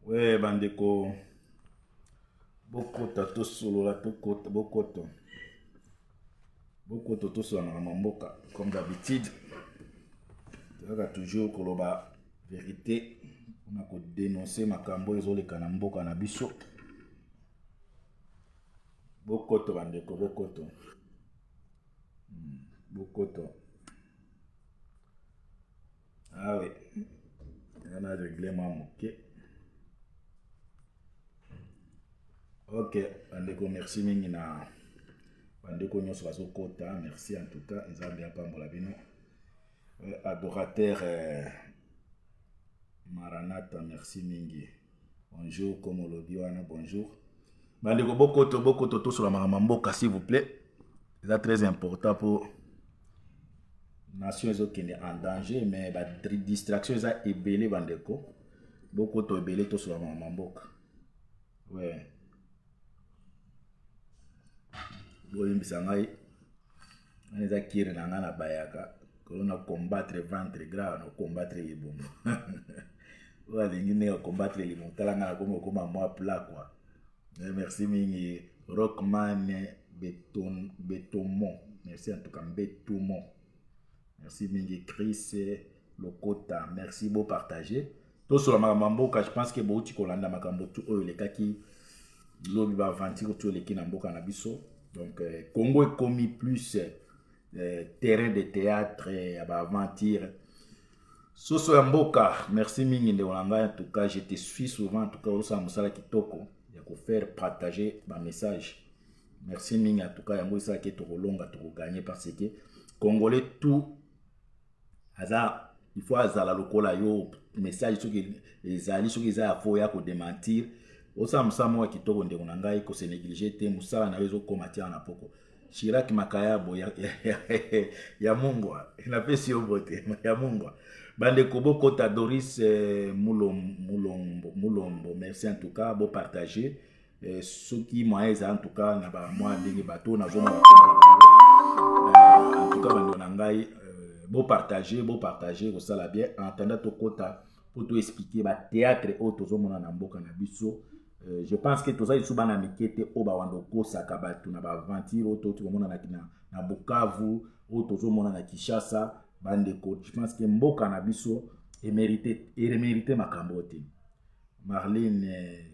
Ouais, bandeko, bokota to solo la tokota, bokoto. Bokoto to solo na mamboka, comme d'habitude. Tozaka toujours koloba vérité. On a dénoncer makambo ezoleka na mboka na biso. Bokoto bandeko, bokoto. Bokoto. Ah oui. On a réglé ma moqué. Ok, bandeko, merci mingi na bandeko nyonso bazokota, merci en tout cas, nzambe apambola bino. Adorateur Maranatha, merci mingi. Bonjour, comme olobi wana, bonjour. Bandeko bokoto to sur la mboka s'il vous plaît. C'est très important pour nation qui est en danger, mais la distraction est ébélé bandeko. Bokoto ébélé to sur la mboka. Ouais. Boyimbisa ngai eza kiri na nga na bayaka kolona combattre ventre gras na combattre libumu walingi ne combattre libumu tala nga na koma mwa plat quoi. Merci mingi Rockman Betomon, merci en tout cas Betomon, merci mingi Chris Lokota, merci beau partager tout sur la mamboka. Je pense que bouti kolanda makambo tu oyo lekaki lobi ba aventure tu leki na mboka na biso. Donc, Congo est commis plus terrain de théâtre et aventure. Soso Mboka, merci mingi de Olanga. En tout cas, je te suis souvent. En tout cas, Osa Moussala Kitoko. Il y a qu'à faire partager ma message. Merci mingi. En tout cas, Yango Issa qui est trop long à trop gagner parce que Congolais tout. Il faut azala lokola yo message sur les alliés sur les affaires pour démentir. Osa msamo wa kitoko ndeko na ngai ko se négliger te musala na wezo komatia na poko. Chirac Makayabo ya Mungwa. Na pesi obote ya Mungwa. Bande kobo kota Doris Mulombo. Merci en tout cas, beau partager. Ceux qui moyens en tout cas na ba moi ndenge bateau na zone en tout cas bande na ngai beau partager ça la bien en attendant to kota pour tout expliquer ba théâtre au tozo mona na mboka na biso. Je pense que toza isu bana mikete o ba wando kosa ka batu na ba aventure o to mona na Bukavu o tozo mona na Kinshasa bande ko. Je pense que mboka na biso mérité makambo te. Marlene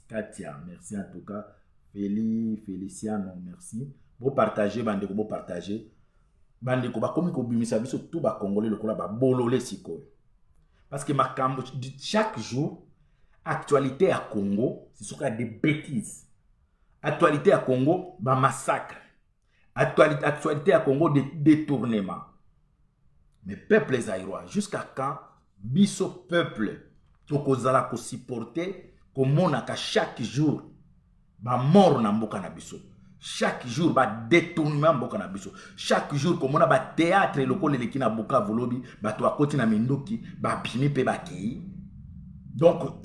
Katia, merci en tout cas. Feliciano, merci. Beau partager bande ko, beau partager bande ko ba komi ko bimisa biso tout ba congolais lokola ba bololé sikoyo. Parce que makambo chaque jour actualité à Congo, c'est ce qu'il y a des bêtises. Actualité à Congo, bah massacre. Actualité à Congo, des détournements. Mais peuple zaïrois, jusqu'à quand biso peuple, tokozala ko supporter, komonaka chaque jour, bah mort na mboka na biso. Chaque jour, bah détournement mboka na biso. Chaque jour, komona ba théâtre lokole leki na Bukavu lobi, bah to akoti na Mindoki, bah bimi pe ba kei. Donc,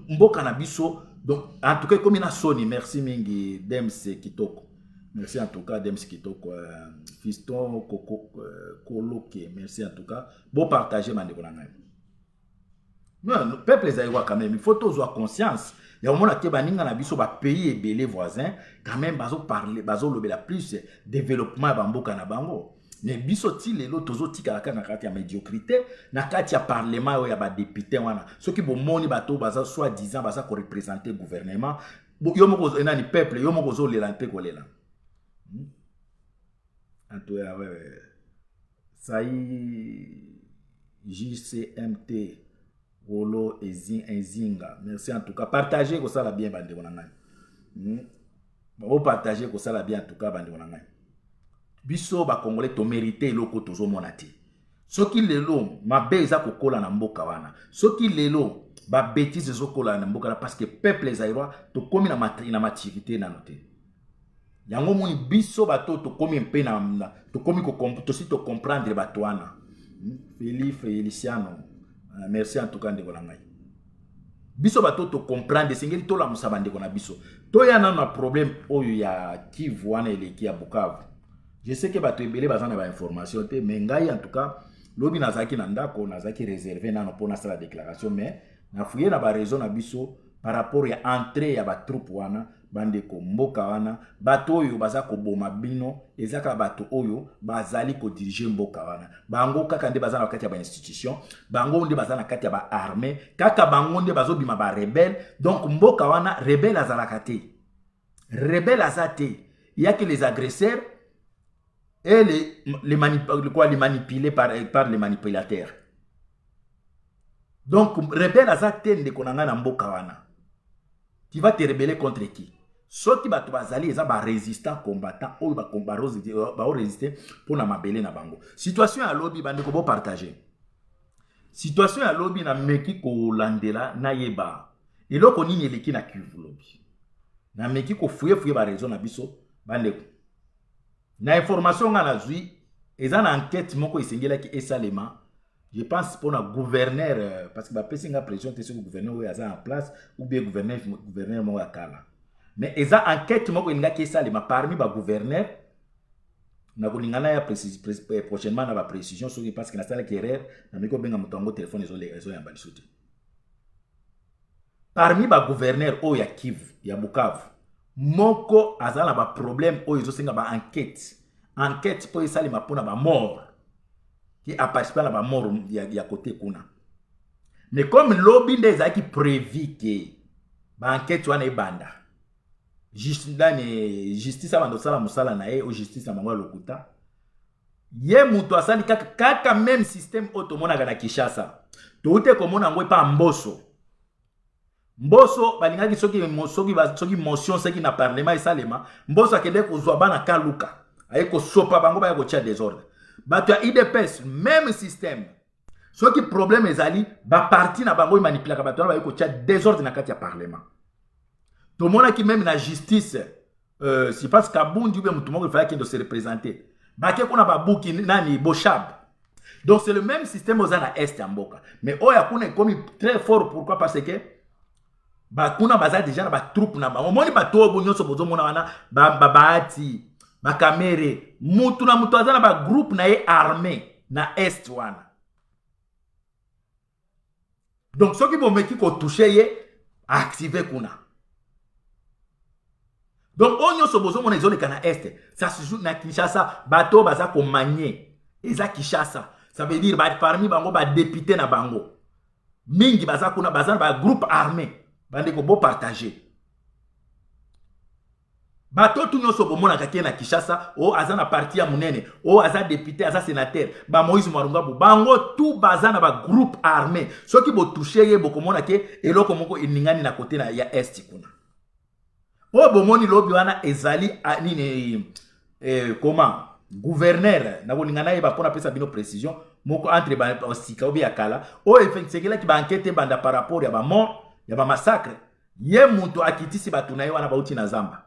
mboka na biso, donc en tout cas comme ina soni, merci mingi Dems Kitoko. Merci en tout cas Dems Kitoko, Fiston Koloke, merci en tout cas. Beau partager mandeko na ngai. Non, le peuple zaïrois quand même, il faut tous avoir conscience. Il y a un moment que baninga na biso ba pays et les voisins quand même bazo parler, bazo lobela plus développement ba mboka na bango. Mais biso ti lelo tozo tika la kaka kati ya médiocrité na kati ya parlement ya ba député wana ceux qui bomoni bato baza soit disant baza ko représenter gouvernement yo moko ena ni peuple yo moko zo lela mpe ko lela anto ya ouais sai JCMT Wolo Ezinga, merci en tout cas, partagez ko ça la bien bande wana ngai bon partager ko ça la bien en tout cas bande wana ngai. Biso ba congolais to mérité loko tozo monati. Soki lelo mabe eza kokola na mboka wana. Soki lelo ba bêtise zo kola na mboka parce que peuple zaïrois to komi na maturité na noté. Yango moni biso bato to komi mpe na to komi ko to comprendre bato wana. Feliciano, merci en tout cas ndeko na ngai. Biso bato to comprendre singeli to la musaba ndeko na biso. To yana na problème oyo ya Kivu wana eleki ya Bukavu. Je sais que bato ebele bazana ba information mais ngai en tout cas lobi nazaki na ndako nazaki réservé nano pona sala déclaration mais na fouiller na ba raison na biso par rapport ya entrée ya ba troupe wana bande ko mboka wana bato oyo baza ko boma bino ezaka bato oyo bazali ko diriger mboka wana bango kaka nde baza na kati ya ba institution bango nde baza na kati ya ba armée kaka bango nde bazo bima ba rebelle donc mboka wana rebelle azalaka te rebelle azate il y a que les agresseurs et les manipulés par les manipulateurs. Donc rebelle azate nde konanga na mboka wana. Tu vas te rebeller contre qui? Ceux qui batu bazali eza ba résistant combattant ou ba résister pour na mabele na bango. Situation ya lobby bande ko bo partager. Situation ya lobby na meki ko landela na yeba. Eloko nini eleki na Kivu lobby. Na meki ko fouye ba raison na biso bande ko. Na information nga na zui eza na enquête moko esengela ki esalema. Je pense pour le gouverneur, parce que la personne pression sur le gouverneur est en place, ou bien gouverneur mo akala. Mais ils ont enquête moko inga qui ça les parmi ba gouverneur na kolingana ya prochainement na ba précision sur parce que na sala erreur na miko benga mutongo téléphone les ya balisute. Parmi ba gouverneur o ya Kivu, ya Bukavu, moko azala ba problème o izo senga ba enquête pour ça les mapona ba mort. Qui a participé à la mort de côté kuna. Mais comme lobby des qui prévu que banquette wana banda. Justice abando sala musala na e o justice amangwa lokuta. Ye muto asali kaka même système automona na Kinshasa. Toute komona ngwe pa mboso. Mboso balingaki soki motion soki na parlement esalema, mboso akende kozwa bana kaluka. Aye ko sopa bango ba ko tia désordre. Bato ya IDPS, même système. Ce qui problème ezali, ba parti na bango manipulaka bato na ba ko tia désordre na kati ya parlement. Tout le monde qui même la justice, si parce qu'Abundi ou bien tout le monde il fallait qu'il se représenter. Ba ke kuna ba buki nani Boshab. Donc c'est le même système aux na est en Mboka. Mais oya kuna comme très fort pourquoi parce que ba kuna baza déjà ba troupe na ba. Au moins ba to bo nyonso bozo mona wana ba baati ba kamere mutu na mutu azana ba groupe na ye armé na est wana. Donc ceux qui vont meki ko toucher ye activer kuna. Donc on nyonso bozo mona ezole kana est. Ça se joue na Kinshasa bato baza ko manier. Eza Kinshasa. Ça veut dire ba parmi bango ba député na bango. Mingi baza kuna bazana ba groupe armé. Bande ko bo partager. Bato tout nyonso bomona kaki na Kinshasa o azana parti ya munene o aza député aza sénateur ba Moïse Marunga bango tout bazana ba groupe armé soki bo toucher ye bokomona ke eloko moko iningani na côté na ya est kuna o bomoni lobi wana ezali nini comment gouverneur na koningana ye ba pona pesa bino précision moko entre ba sika obi akala o effectivement ki ba enquête banda par rapport ya ba mort ya ba massacre ye muntu akitisi batuna ye wana bauti na zamba.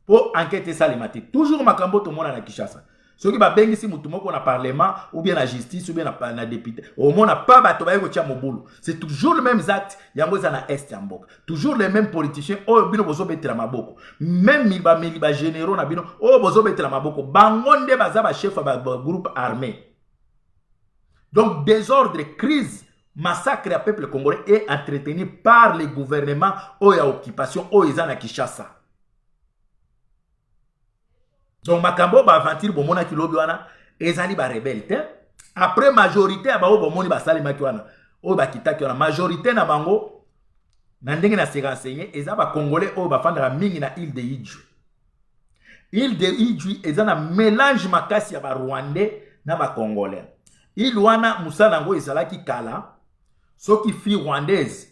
Pour enquêter ça les matés. Toujours makambo tout le monde na Kinshasa. Ceux qui va bengi si mutu moko na parlement ou bien la justice ou bien na député. Au moins na pas bato ba ko tia mobulu. C'est toujours le même acte yango za na est ya mboka. Toujours les mêmes politiciens o bino bozo betela maboko. Même ba généraux na bino o bozo betela maboko. Bangonde baza ba chef ba groupe armé. Donc désordre, crise, massacre à peuple congolais est entretenu par les gouvernements o ya occupation o ezana Kinshasa. Donc makambo ba aventure bomona ki lobi wana ezali ba rebelle après majorité ba o bomoni ba salima ki wana o ba kitaki wana majorité na bango na ndenge na se renseigner eza ba congolais o ba fandra mingi na île de Idjou. Île de Idjou ezana mélange makasi ya ba rwandais na ba congolais. Île wana musala ngo ezalaki kala soki fi rwandaise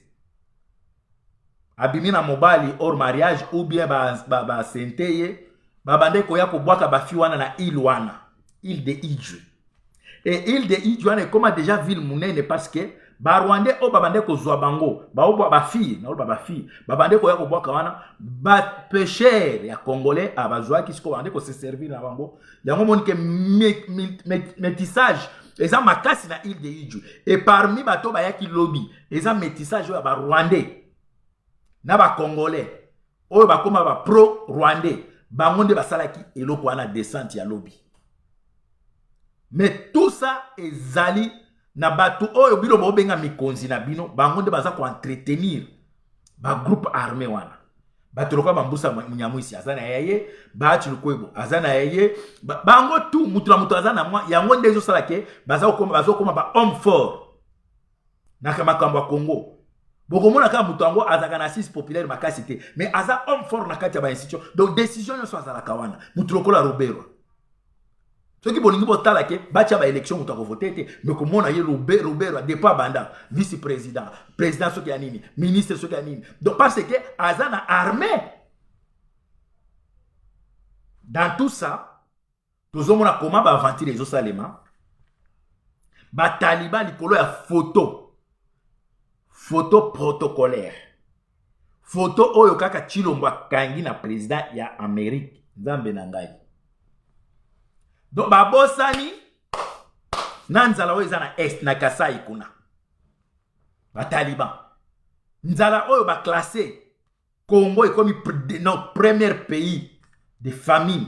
abimina mobali hors mariage ou bien ba senteye babande koya ko bwaka bafi wana na île wana, île de Idjou. Et île de Idjou wana comme déjà ville munene parce que ba Rwandais o babande ko zwa bango, ba o ba fi, na ba fi, babande koya ko bwaka wana ba pêcheur ya congolais abazwa ki siko bande ko se servir na bango. Yango monike métissage, eza makasi na île de Idjou. Et parmi bato ba yaki lobby, eza métissage ya ba Rwandais na ba congolais. O ba koma ba pro Rwandais. Bangonde basalaki eloko wana descente ya lobby. Mais tout ça ezali na bato oyo bino bobenga mikonzi na bino bango nde baza ko entretenir ba groupe armé wana bato lokola bambusa munyamwisi aza na yaye bachi lukwebo aza na yaye bango tu mutu na mutu aza na mwa yango nde ezosala ke baza koma ba homme fort na makambo ya Congo bokomona kaka mutu yango azaka na assise populaire makasi te mais aza homme fort na kati ya ba institution donc décision nyonso azalaka wana mutu lokola Robert soki bolingi botala ke batia ba élection mutu akovote te mais komona ye Robert départ banda vice président président soki ya nini ministre soki ya nini donc parce que aza na armée dans tout ça tozomona comment ba aventure ezosalema ba taliban likolo ya photo protocolaire photo oyo kaka Tshilombo akangi na président ya Amérique nzambe na ngai donc babosani na nzala oyo eza na est na Kasai kuna bataliban nzala oyo baklasse Congo ekomi notre premier pays de famine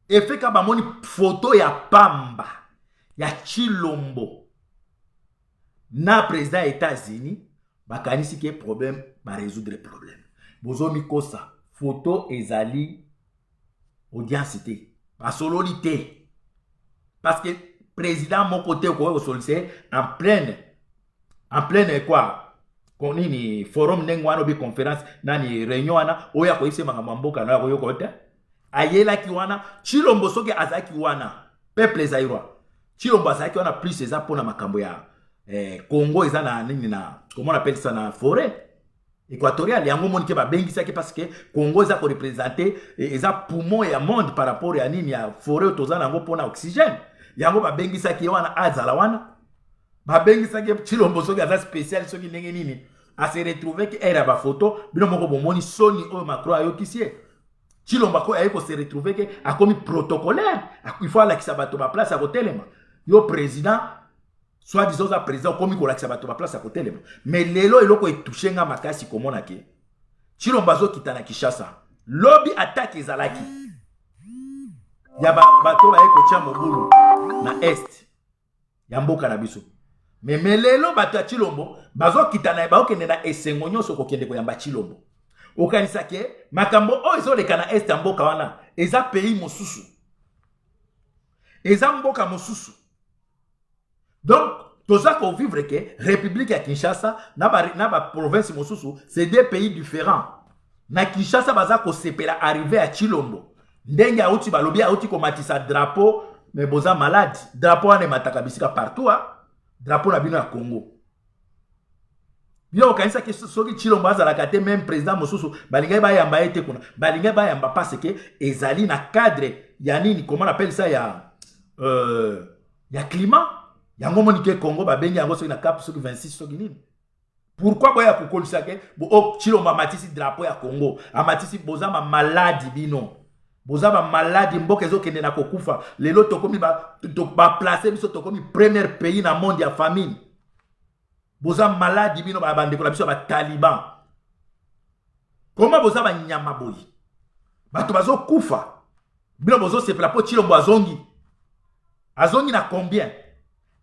efeka bamoni photo ya pamba ya Tshilombo na président ya États-Unis bakanisi ke problème ba résoudre problème bozomi kosa photo ezali audience te basololi te parce que président mon côté ko solliciter en pleine quoi konini forum nengwano bi conférence nani réunion wana oya ko ise makambo mboka na ko yokota ayela ki wana Tshilombo soki azaki wana peuple zairwa Tshilombo azaki wana plus eza pona makambo ya Congo eza na nini na comment on appelle ça na forêt équatoriale yango moni ke ba bengisa ke parce que Congo eza ko représenter eza poumon ya monde par rapport ya nini ya forêt tozana yango pona oxygène yango ba bengisa ke wana azala wana ba bengisa ke Tshilombo soki aza spécial soki ndenge nini a se retrouver que era ba photo bino moko bomoni soni o Macron ayokisie Tshilombo ko ayeko se retrouver que akomi protocolaire il faut la kisabato ba place à kotelema yo président soit disons à président comme il a bato ba place à côté les mais lelo eloko etouché nga makasi komona ke Tshilombo zo kitana Kinshasa lobby attaque ezalaki ya bato ba eko tia mobulu na est ya mboka na biso mais lelo bato ya Tshilombo bazo kitana ba okende na esengo nyonso kokende ko yamba Tshilombo okanisa ke makambo o ezo leka na est ya mboka wana eza pays mosusu eza mboka mosusu. Donc, tout ça qu'on vivre que République à Kinshasa, na ba province mosusu, c'est deux pays différents. Na Kinshasa baza ko sepela arrivé à Tshilombo. Ndenge auti balobi auti ko matisa drapeau, mais boza malade. Drapeau ane mataka bisika partout drapeau na bino ya Congo. Bio kanisa ke soki Tshilombo azalaka te même président mosusu, balinga ba yamba ete kuna. Balinga ba yamba parce que ezali na cadre ya nini, comment on appelle ça ya climat. Yango monike Congo ba bengi yango soki na cap soki 26 soki nini. Pourquoi boya kokolisa ke bo Tshilombo matisi drapeau ya Congo, amatisi bozama maladi bino. Bozama maladi mboka ezokende na kokufa. Lelo tokomi ba placer biso tokomi premier pays na monde ya famine. Bozama maladi bino ba bande ko la biso ba taliban. Comment bozama nyama boyi? Bato bazo kufa. Bino bozo se plapo Tshilombo azongi. Azongi na combien?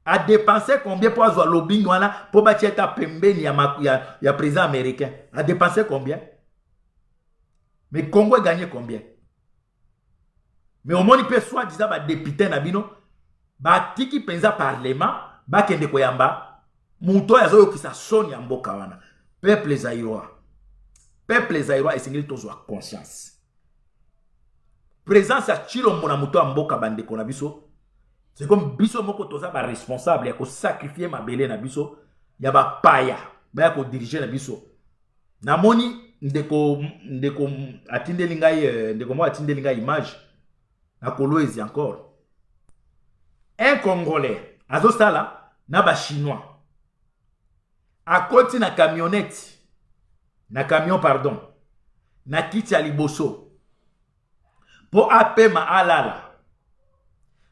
A dépensé combien pour avoir lobbying wana pour bâtir ta pembeni ya président américain? A dépensé combien? Mais Congo a gagné combien? Mais au moins il peut soit disant ba député na bino ba tiki penza parlement ba kende koyamba muto ya zoyo kisa soni ya mboka wana peuple zairwa esengeli tozwa conscience présence ya Tshilombo na muto ya mboka bandeko na biso. C'est comme biso moko toza ba responsable ya ko sacrifier mabele na biso ya ba paya ba ko diriger na biso. Na moni ndeko atindeli ngai ndeko mo atindeli ngai image na Kolwezi encore. Un Congolais azo sala na ba chinois. Akoti na camionnette na camion pardon. Na kiti ya liboso. Po apema alala.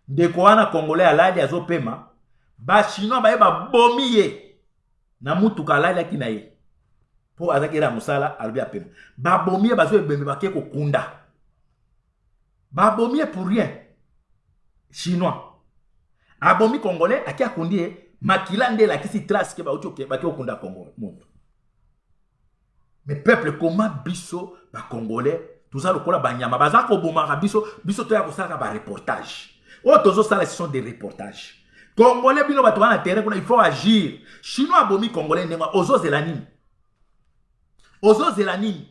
Ndeko wana Congolais alali azopema ba chinois ba yeba bomiye na mutuka alali akina ye po azakira musala albi apema ba bomiye bazo ebembe bake kokunda ba bomiye pour rien chinois abomi congolais aki akundi makila nde la kisi trace ke ba uti ba ki okunda Congo moto. Mais peuple comment biso ba congolais tout ça lokola banyama baza ko bomaka biso to ya ko saka ba reportage. Oh tozo sala ce sont des reportages. Congolais bino bato na terrain kuna il faut agir. Chinois abomi congolais nenga ozo zelanini. Ozo zelanini.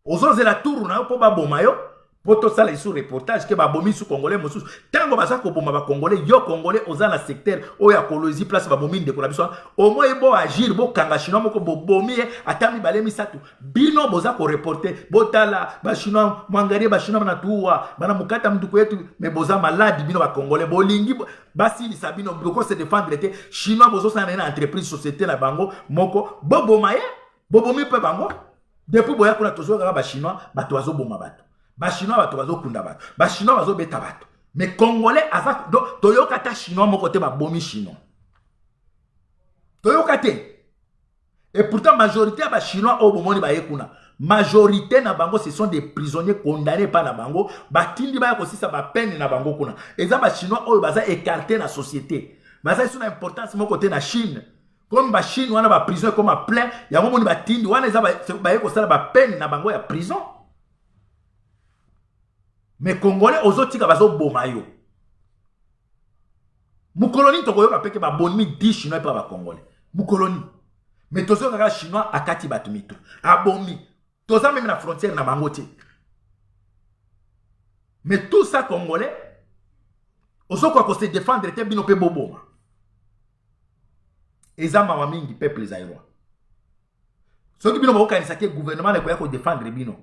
Ozo zela tour na po ba boma yo. Poto sala isu reportage ke ba bomi su congolais mosusu. Tango baza ko boma ba congolais yo congolais oza na secteur o ya kolozi place ba bomi ndeko na biso. Au moins bo agir bo kanga chinois moko bo bomi atami balemi satu. Bino boza ko reporter botala ba chinois mwangari ba chinois na tuwa bana mukata mtuko yetu me boza maladi bino ba congolais bolingi basi li sabino boko se défendre te chinois bozo sana na entreprise société na bango moko bobo maye bobomi pe bango depuis boya kuna tozo ba chinois bato azo boma bato. Ba chinois bato bazo kunda bato. Ba chinois bazo beta bato. Mais congolais aza toyoka ta chinois moko te ba bomi chinois. Toyoka te. Et pourtant majorité ba chinois au bomoni ba yekuna. Majorité na bango ce sont des prisonniers condamnés par la bango. Ba tindi ba ko sisa ba peine na bango kuna. Eza ba chinois o baza écarté na société. Baza une importance mon côté na Chine. Comme ba Chine wana ba prison comme à plein, ya momoni ba tindi wana eza ba yeko sala ba peine na bango ya prison. Mais congolais ozotika bazo boma yo. Mukoloni tokoyoka peke ba bonmi 10 chinois pa ba congolais. Mukoloni. Mais tozo kaka chinois akati batumito. Abomi. Toza même la frontière na bango te. Mais tout ça congolais ozoko ko se défendre te bino pe boboma. Ezama wa mingi peuple zairwa. Soki bino ba kanisa ke gouvernement ne ko défendre bino.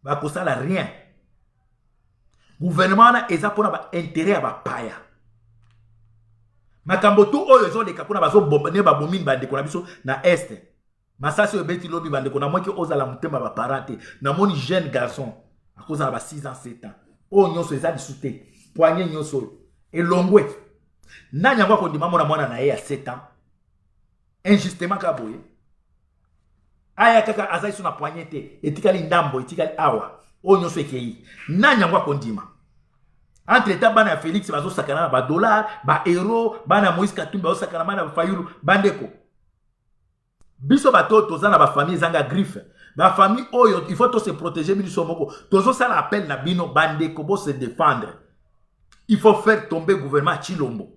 Ba ko sala rien. Gouvernement na eza pona ba intérêt ya ba paya. Makambo tu oyo zo leka kuna bazo bomba ne ba bomini bande kona biso na est. Masasi o beti lobi bande kona moki ozala mutemba ba parate na moni jeune garçon à cause de 6 ans 7 ans. O nyonso eza disute. Poignet nyonso elongwe. Nanya ngwa ko ndima mona mwana na ye ya 7 ans. Injustement ka boye. Aya kaka azai suna poignet te etikali ndambo etikali awa. O nyonso ekei. Nanya ngwa ko ndima. Entre temps bana Félix bazo sakana ba dollar, ba euro, bana Moïse Katumbi bazo sakana bana Fayulu, bandeko. Biso bato tozana ba famille zanga griffe. Ba famille oyo il faut to se protéger biso moko. Tozo sala appel na bino bandeko bo se défendre. Il faut faire tomber gouvernement Chilombo.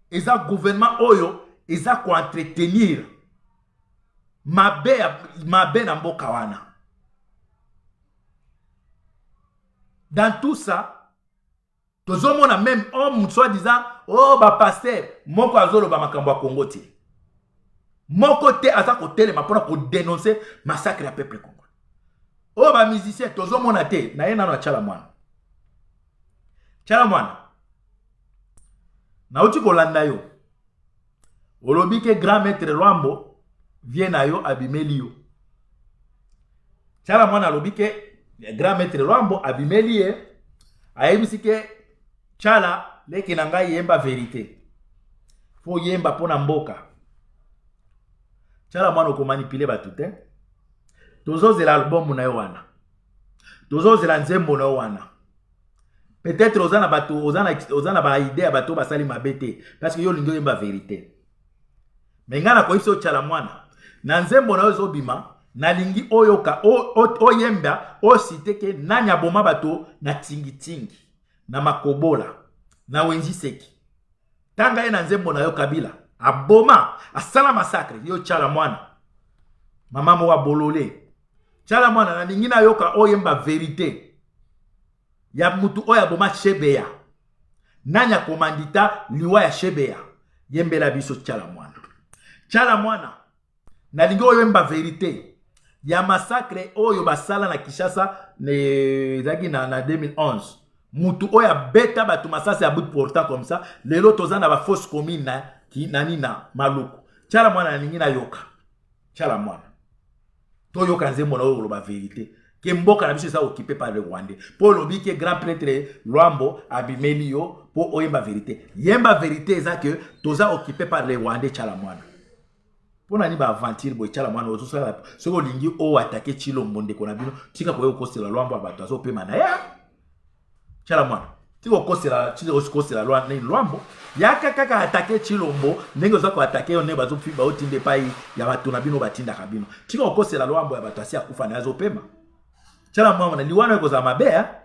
Eza gouvernement oyo eza ko entretenir mabe na mboka wana. Dans tout ça, tozo mona même homme soi-disant oh ba pasteur moko azolo ba makambo ya Congo te. Moko te aza ko telema pona ko dénoncer massacre ya peuple congolais. Oh ba musicien tozo mona te na yena na chala mwana. Chala mwana. Na uti ko landa yo. Olobi ke grand maître Lwambo vient na yo abimeli yo. Chala mwana alobi ke grand maître Lwambo abimeli ye ayebisi ke Chala leki na ngai yemba vérité. Fo yemba pona mboka. Chala mwana ko manipuler batu te. Tozo zela album na yo wana. Tozo zela nzembo na yo wana. Peut-être ozana batu ozana ba idée ya batu basali mabete parce que yo lingo yemba vérité. Mais ngana ko iso Chala mwana. Na nzembo na yo zobima na lingi oyoka o yemba o siteke nanya boma bato na tingi na makobola na wenji seki tanga ye na nzembo na yo Kabila aboma asala massacre yo Chala mwana mama mo wa bolole Chala mwana na lingi na yoka o yemba vérité ya mutu oya boma Shebeya nanya komandita liwa ya Shebeya yembela biso Chala mwana na lingi o yemba vérité ya massacre oyo basala na Kinshasa ne zaki na 2011 mutu oya beta batu masasi ya bout portant comme ça lelo tozana ba fausse commune na ki nani na Maluku Chala mwana na ningi na yoka Chala mwana to yoka nzembo na oyo ba vérité ke mboka na biso ça occupé par le Rwandais pour lobi ke grand prêtre Lwambo abimeli yo pour oyemba vérité yemba vérité ça que toza occupé par le Rwandais Chala mwana. Pona ni ba aventure boy Chala mwana ozo sala soko lingi o attaquer Chilombo ndeko na bino tika ko yo kosela Lwambo abato azo pema na ya Chala mwana Tiko kosela loi ne lwambo. Yaka kaka attaquer Chilombo, ndenge zako attaquer on bazo fi ba otinde pai ya bato na bino batinda kabino. Tiko kosela lwambo ya bato asia kufa na azopema. Chala mwana na liwana eko za mabea.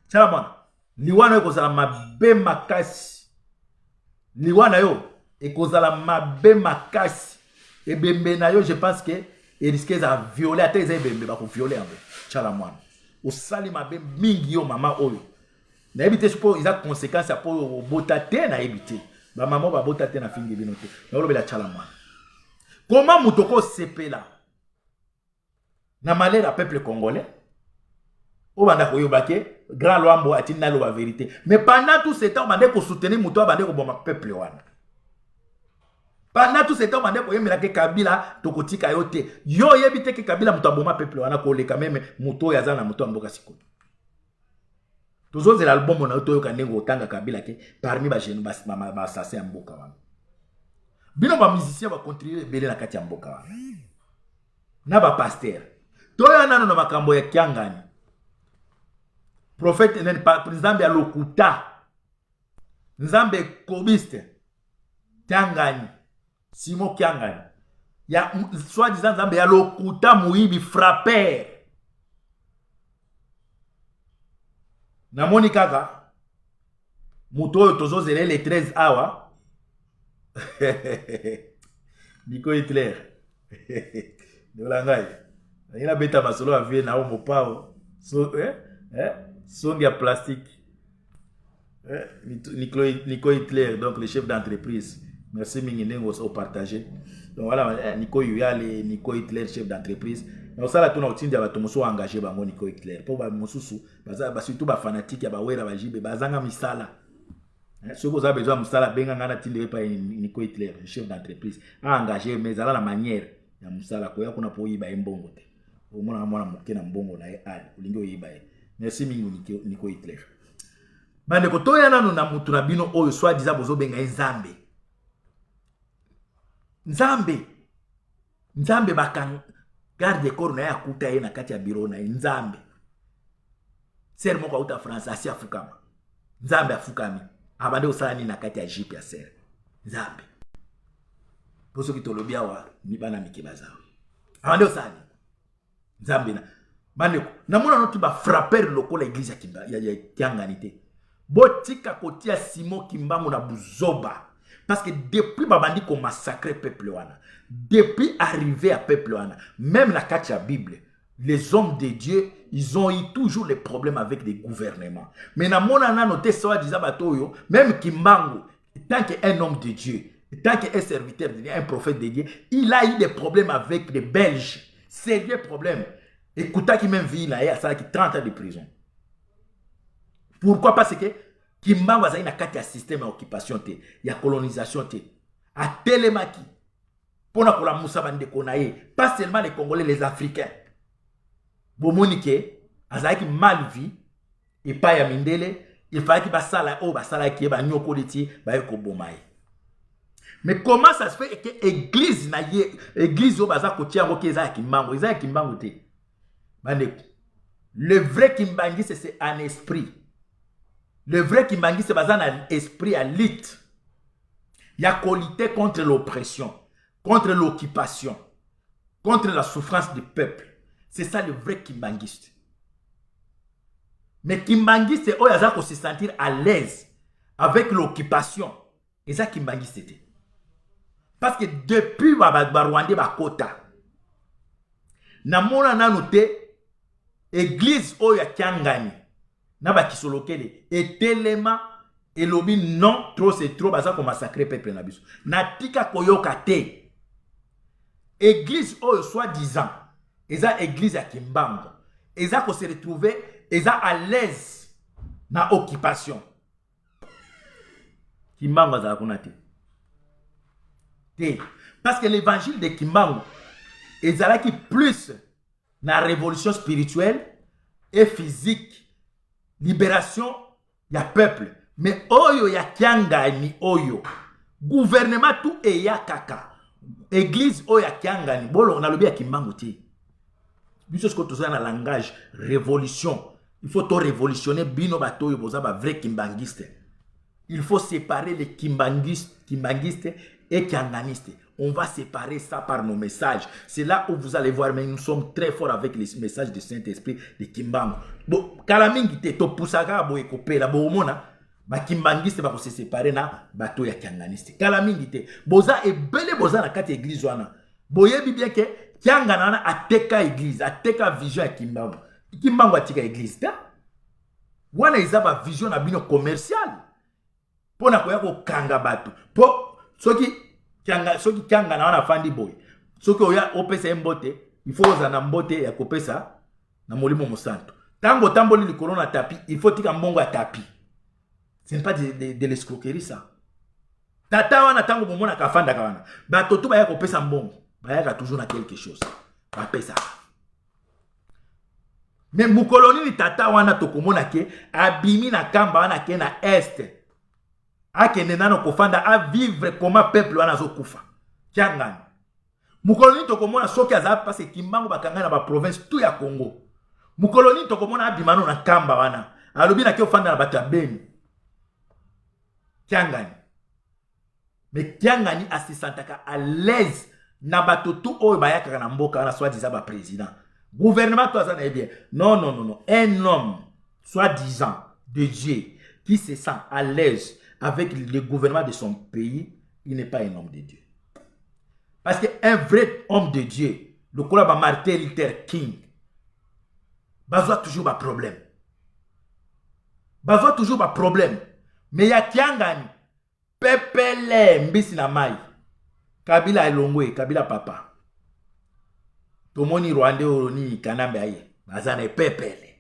Chala mwana. Liwana eko za mabe makasi. Liwana yo eko za mabe makasi. Ebembe na yo je pense que il risque za violer ate za ebembe ba ko violer ambo. Chala mwana. Osali mabe mingi yo mama oyo. Na ebité je pense ils conséquence pour botate na ebité. Ba maman ba botate na fingi bino te. Na lobela chala mwana. Comment mutoko sepela na malheur à peuple congolais? Au banda koyobake grand lwambo atina lo la vérité. Mais pendant tout ce temps on bande ko soutenir muto bande ko boma peuple wana. Pendant tout ce temps on bande ko yemela ke Kabila tokotika yote. Yo yebite ke Kabila muto boma peuple wana ko leka même muto ya zana muto mboka sikoto. Toujours l'album on a auto kanengo tanga Kabila ke parmi ba jeune ba assassin mboka wana. Bino ba musicien ba contribuer belé na kati ya mboka wana. Na ba pasteur. Toya nano na makambo ya kiangani. Prophète nene pa Nzambe ya lokuta. Nzambe kobiste. Kiangani. Simo kiangani. Ya soit disant Nzambe ya lokuta muibi frapper. Na moni kaka muto oyo tozozele les 13 awa. Nico Hitler. Ndolangai. Il a bêta masolo à vie na omo pao. So songi ya plastique. Nico Hitler, donc le chef d'entreprise. Merci Minginengo au partager. Donc voilà, Nico Yuyale, Nico Hitler, chef d'entreprise. Donc ça là tout na otindi ya bato moso engagé bango Nico Hitler. Po ba mosusu, ba surtout ba fanatique ya ba wera ba jibe, ba zanga misala. Ce que vous avez besoin de musala benga ngana tindi pa Nico Hitler, chef d'entreprise. A engagé mais ala la manière ya musala ko ya kuna po yiba embongo te. Au mona mona moke na mbongo na ye ali ulingo yiba ye. Merci mingi Nico Hitler. Bande ko toya nanu na mutu na bino oyo soi disant bozo benga Nzambe. Nzambe bakan garde corps na ya kuta ye na kati ya bureau na Nzambe. Ser moko uta France asi afukama. Nzambe afukami. Abande osani na kati ya jipe ya ser. Nzambe. Poso kitolobia wa ni bana mikibazawe. Abande osani. Nzambe na bande na mona notu ba frapper lokola église ya Kimba ya Kianganité. Botika kotia Simo Kimbangu na buzoba. Parce que depuis babandi ko massacrer peuple wana. Depuis arrivé à peuple wana, même la kati ya Bible, les hommes de Dieu, ils ont eu toujours les problèmes avec les gouvernements. Mais na mona na noté soit disant batoyo, même Kimbangu, tant qu'un homme de Dieu, tant qu'un serviteur de Dieu, un prophète de Dieu, il a eu des problèmes avec les Belges. Sérieux problème. Écoutez qui même vit là, il y a 30 ans de prison. Pourquoi? Parce que Kimbangu a une carte de système d'occupation, il y a colonisation, à Télémaki. Pour la Moussa Bande Konaye, pas seulement les Congolais, les Africains. Bomonike, Azaki mal vie, et pas ya Mindele, il fallait qu'il basala o basala qui ba nyoko liti ba eko bomaye. Mais comment ça se fait que église na ye église o baza ko tia ngo keza Kimbangu, eza Kimbangu te. Bande le vrai Kimbangi c'est un esprit. Le vrai Kimbangi c'est basé un esprit à lutte. Il y a qualité contre l'oppression, contre l'occupation, contre la souffrance du peuple. C'est ça le vrai Kimbangiste. Mais Kimbangiste, c'est où il se sentir à l'aise avec l'occupation. Et ça Kimbangiste c'était. Parce que depuis Rwanda Bakota, namona na noté église oya Kiangani, na ba kisolokele et tellement et lobi non trop c'est trop baza ko massacrer peuple na biso. Na tika koyoka te. Église oyo soi-disant eza église ya Kimbangu. Eza ko se retrouver eza à l'aise na occupation. Kimbangu aza kuna te. Parce que l'évangile de Kimbangu ezala qui plus na révolution spirituelle et physique, libération ya peuple. Mais oyo ya Kiangani oyo gouvernement tout et ya kaka église oyo ya Kiangani bolo on a le bien Kimbangu ti biso ce que tout ça na langage révolution Il faut tout révolutionner bino bato yoboza ba vrai kimbangiste. Il faut séparer les kimbangistes et kianganistes. On va séparer ça par nos messages. C'est là où vous allez voir, mais nous sommes très forts avec les messages du Saint-Esprit de Kimbangu. Bon, kalamingi te to pusaka bo ekopela bo omona ba kimbangiste ba ko se séparer na bato ya kianganiste. Kalamingi te boza ebele boza na kati église wana. Boyebi bien que kiangana na ateka église, ateka vision ya Kimbangu. Kimbangu atika église ta. Wana izaba vision na bino commercial. Pona koya ko kanga bato. Po soki kanga na wana fandi boy. Soki oya opesa mbote, il faut ozana mbote ya kopesa na molimo mosanto. Tango tamboli likolo na tapis, il faut tika mbongo ya tapis. Ce n'est pas de l'escroquerie ça. Tata wana tango bomona kafanda kawana. Bato tu baya kopesa mbongo. Baya toujours na quelque chose. Ba pesa. Mais mukoloni ni tata wana tokomona ke abimi na kamba wana ke na est. Akende nano kofanda a vivre comme peuple wana zokufa. Kiangani. Mukoloni tokomona soki aza parce Kimbangu bakanga na ba province tout ya Congo. Mukoloni tokomona abimano na kamba wana. Alobi na ke ofanda na bata Beni. Kiangani. Mais Kiangani asisantaka à l'aise na bato tout oyo bayaka na mboka na soi-disant ba président. Gouvernement toi ça n'est bien. Non non non non, un homme soi-disant de Dieu qui se sent à l'aise avec le gouvernement de son pays, il n'est pas un homme de Dieu. Parce qu'un vrai homme de Dieu, le collab Martin Luther King, besoin toujours un problème. Besoin toujours un problème. Mais il y a Kiangani, Pepele, Mbisi na Mai, Kabila Elongwe, Kabila Papa. Tomoni Rwanda Oroni, Kanambe Aye, Bazane Pepele.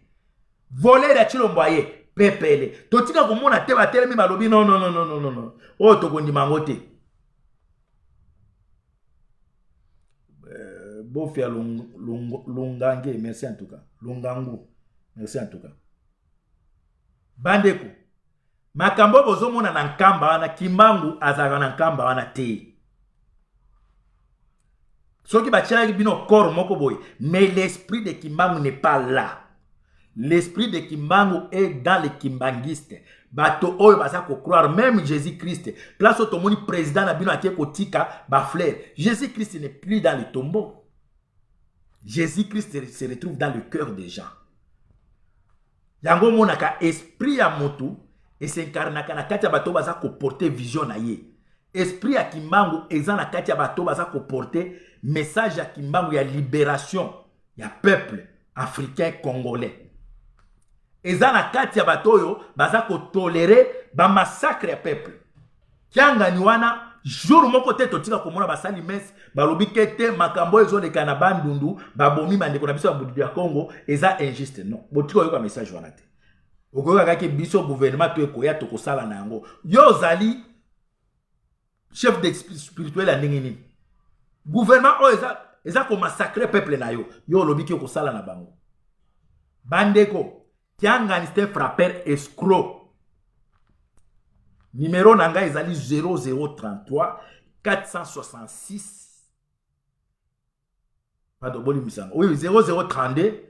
Voler la Chilomboye. Pepele. Totika komona te batelemi balobi non non non non non non. Oh tokondi mangote. Bofia Longange, merci en tout cas. Longangu, merci en tout cas. Bandeko. Makambo bozomona na nkamba wana Kimbangu azaka na nkamba wana te. Soki batiaki bino corps moko boy, mais l'esprit de Kimbangu n'est pas là. L'esprit de Kimbangu est dans les kimbangistes. Bato oyo basa ko croire même Jésus-Christ. Place au moni président na bino atie kotika ba fleur. Jésus-Christ n'est plus dans le tombeau. Jésus-Christ se retrouve dans le cœur des gens. Yango monaka esprit ya motu et s'incarnaka na kati ya bato basa ko porter vision na ye. Esprit ya Kimbangu eza na kati ya bato basa ko porter message ya Kimbangu ya libération ya peuple africain congolais. Eza na kati ya batoyo baza ko tolérer ba massacre ya peuple. Kiangani wana jour moko te totika komona basali mes balobi kete makambo ezo le kana bandundu babomi bandeko na biso ya budu ya Congo eza injuste non. Botiko yoka message wana te. Okoyoka kake biso gouvernement to ekoya to kosala na yango. Yo zali chef d'esprit spirituel ya ndenge nini. Gouvernement o eza ko massacrer peuple na yo. Yo lobi ki kosala na bango. Bandeko Kiangani c'était frappeur escroc. Numéro nanga ezali 0033 466. Pardon, boli misanga. Oui, 0032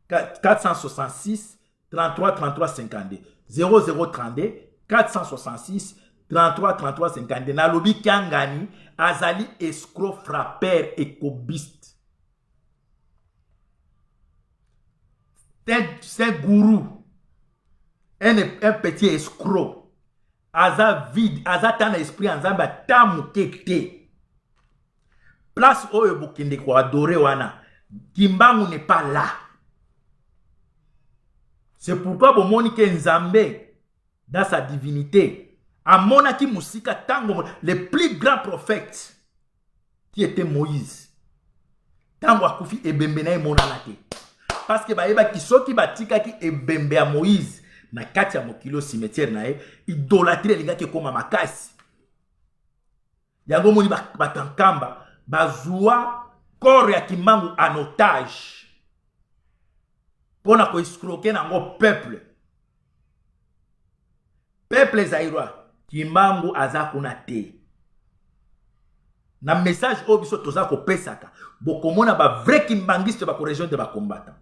466 33 33 52. 0032 466 33 33 52. Na lobi Kiangani azali escroc frappeur écobiste. C'est un gourou, un petit escroc. Aza vide, aza tan esprit anzamba tamu kete. Place oyo bokende ko adorer wana. Kimbangu n'est pas là. C'est pourquoi bomoni ke Nzambe dans sa divinité amona ki musika tango le plus grand prophète qui était Moïse. Tango akufi ebembe na monana te. Parce que baeba kisoki batika ki ebembe a Moïse na kati ya mokilo cimetière na ye idolâtrie linga ke koma makasi. Yango moni batankamba bazua corps ya Kimbangu en otage. Pona ko escroquer nango peuple. Peuple zairwa Kimbangu azakuna te. Na message obiso toza ko pesaka bokomona ba vrai kimbangiste ba ko région de ba combattant.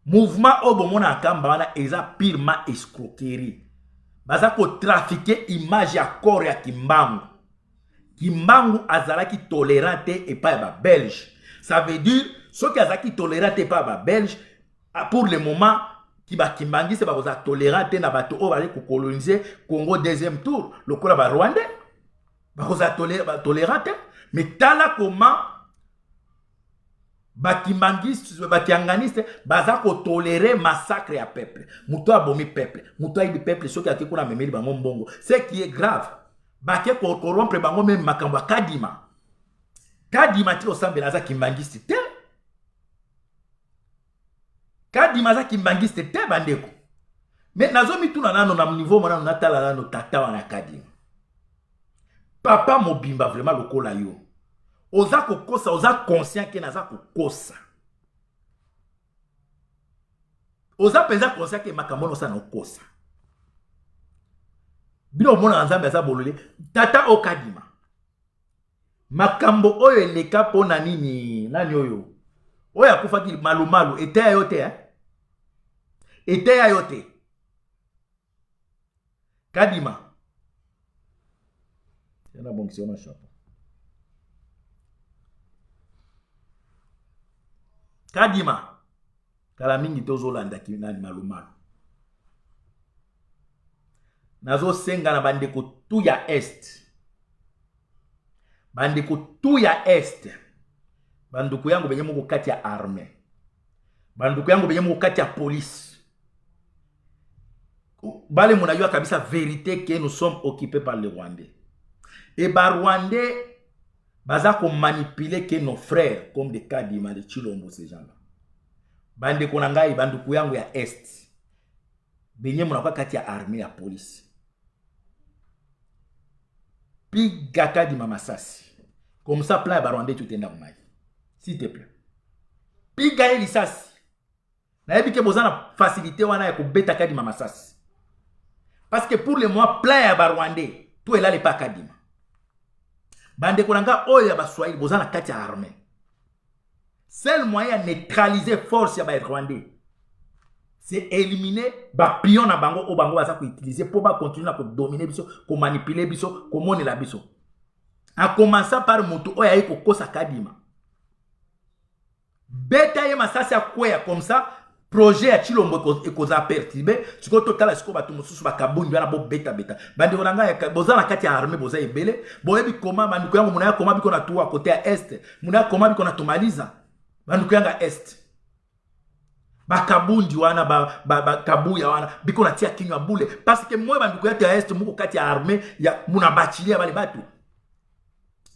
mouvement au bon mona kamba wana eza purement escroquerie. Baza ko trafiquer image ya corps ya Kimbangu. Kimbangu azalaki tolérante et pas ba belge. Ça veut dire ceux qui azalaki tolérante et pas ba belge pour le moment qui ba Kimbangi c'est ba koza tolérante na bato o bali ko coloniser Congo deuxième tour lokola ba Rwandais. Ba koza tolérante mais tala comment bakimangiste bakianganiste baza ko tolérer massacre ya peuple muto abomi peuple muto ayibi peuple soki ake kuna memeli bango mbongo ce qui est grave bake ko corrompre bango même makambo kadima ti osambela za kimbangiste te kadima za kimbangiste te bandeko mais nazomi tuna nano na niveau mona natala nano tata wana kadima papa mobimba vraiment lokola yo oza kokosa oza conscient ke naza kokosa oza penza conscient ke makambo nosa na kokosa bino mona nzambe aza bolole tata okadima makambo oyo eleka pona nini nani oyo oyo akufaki malumalu eteya yo te eteya yo te kadima yana bongisi na chapeau kadima kala mingi tozolanda kinani malumalu nazo senga na bandeko tu ya est bandeko tu ya est banduku yangu benye moko kati ya armée banduku yangu benye moko kati ya police bale munajua kabisa vérité que nous sommes occupés par les Rwandais et ba Rwandais baza ko manipuler que nos frères comme des Kadima de Chilombo ces gens là bande ko nangai banduku yangu ya est benye munakuwa kati ya armée ya police piga Kadima masasi comme ça plan ya ba Rwandais tout enda kumai s'il te plaît piga elisasi na yebi ke bozana facilité wana ya ko beta Kadima masasi parce que pour le mois plan ya ba Rwandais tout est là les pas Kadima bande konanga oyo ya baswahili bozana kati ya armée seul moyen de neutraliser force ya ba Rwandais c'est éliminer ba pion na bango o bango baza ko utiliser pour ba continuer à dominer biso ko manipuler biso ko monela biso en commençant par moto oyo ayi ko kosa Kadima beta ye masasi ya kwea comme ça projet ya Chilombo ekoza perturber siko total siko batu mususu bakabungi bana bo beta bande konanga ya bozana kati ya armée boza ebele boyebi koma banduku yango munaya koma biko na tuwa côté ya est munaya koma biko na tumaliza banduku yanga est bakabundi wana kabuya wana biko na tia kinywa bule parce que moi banduku ya est muko kati ya armée ya muna bachilia bale batu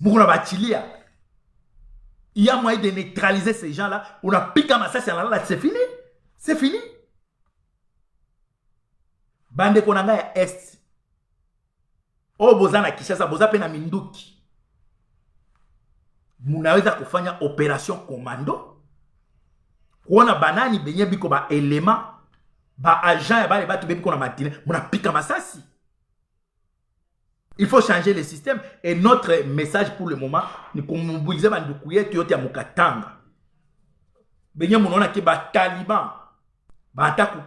muko na bachilia il y a moyen de neutraliser ces gens là on a piqué masasi là c'est fini. C'est fini. Bande konanga ya est. O bozana Kishasa boza pe na minduki. Munaweza kufanya opération commando. Kuona banani benye biko ba élément ba agent ya bale batu biko na matine muna pika masasi. Il faut changer le système et notre message pour le moment ni pour mobiliser banduku yetu yote ya mukatanga. Benye munona ki ba Taliban bata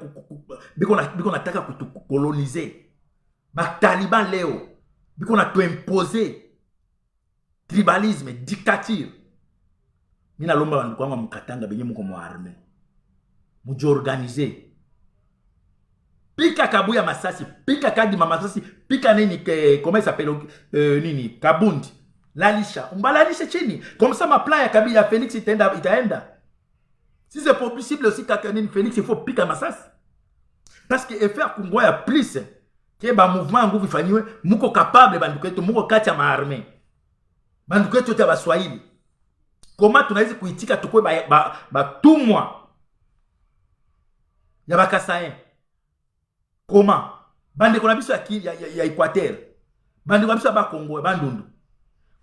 biko na taka kutukoloniser ba Taliban leo biko na to imposer tribalisme dictature mina lomba bandu kwa mukatanga benye muko mu armée mujo organiser pika kabuya masasi pika Kadima masasi pika nini comment il s'appelle nini Kabundi lalisha umbalalisha chini comme ça ma plan ya Kabila Félix itaenda. Si c'est possible aussi Kakanine Félix, il faut piquer Massas. Parce que faire Kongo ya plus que ba mouvement nguvu fanywe muko capable banduketo muko kati ya armée. Banduketo te ba Swahili. Comment tunaweza kuitika tukwe ba tumwa ya bakasayen. Comment? Bande kona biso ya Équateur. Bande kona biso ba Congo bandundu.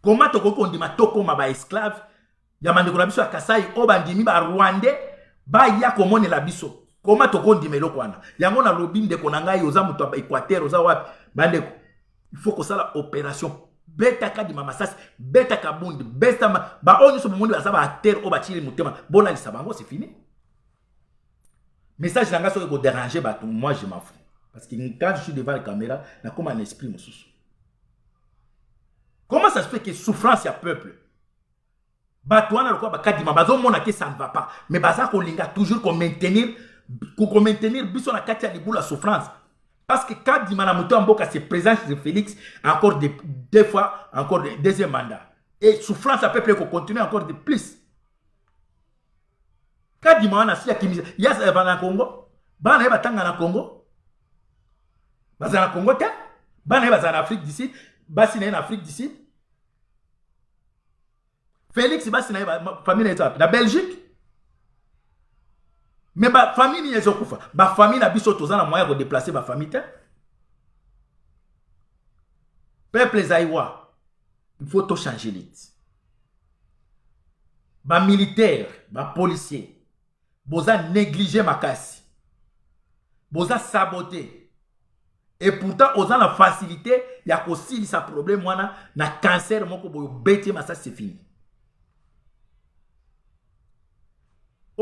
Comment tokoko ndima toko ma ba esclave ya mande kona biso ya Kasai o bandimi ba Rwandais ba ya komone la biso koma toko ndimelo kwana yango na lobi ndeko na ngai oza muto ba Équateur oza wapi bande il faut que ça la opération beta Kadima masasi beta Kabundi beta ba onyo so mundi ba za ba terre o ba chili mutema bona li sabango c'est fini. Message n'a pas déranger, moi je m'en fous. Parce que quand je suis devant la caméra, il y a comme un esprit, mon sous. Comment ça se fait que souffrance, il y a peuple? Batouana, le quoi, bakadima, bazo mona que ça ne va pas. Mais baza kolinga toujours qu'on maintenir biso na katia de la souffrance. Parce que quand Dimana Mouton Mboka se présente de Félix, encore deux fois, encore deuxième mandat. Et souffrance à peuple qu'on continue encore de plus. Quand Dimana si Akimisa, il y a un Congo, Bana Batanga na Congo, Bazana Congo, Bana Bazana Afrique d'ici, Bassina en Afrique d'ici. Félix Bassina famille la Belgique. Mais ma famille n'y est pas. Ma famille n'a pas de moyen de déplacer ma famille. Peuple Zaïwa, il faut tout changer vite. Ma militaire, ma policier, boza négliger ma casse. Boza saboter. Et pourtant, aux la facilité, il y a aussi sa problème, moi, na cancer, moi, ko bêter, mais ça c'est fini.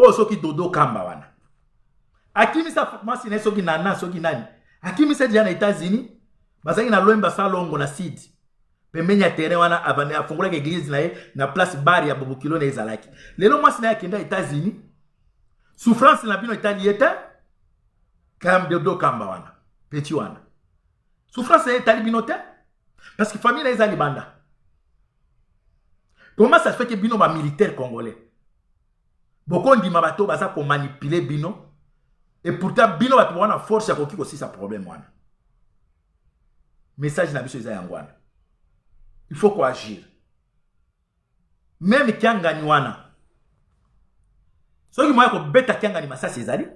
Oh, soki dodo kamba wana. Akimi sa moi sine soki nana soki nani. Akimi sa déjà na États-Unis. Bazaki na loemba sa longo na sud. Pembeni ya terrain wana abane afongola église na ye na place bar ya Bobokilo na ezalaki. Lelo moi sine akenda États-Unis. Souffrance na bino italieta. Kam dodo kamba wana. Petit wana. Souffrance na itali bino te. Parce que famille na ezali banda. Comment ça se fait que bino ba militaire congolais? Beaucoup de mabato baza ko manipuler bino et pourtant bino ba wana force ya koki aussi sa problème wana. Message na biso eza yangwana. Il faut quoi agir. Même kiangani wana. Soki moya ko beta kiangani masasi ezali.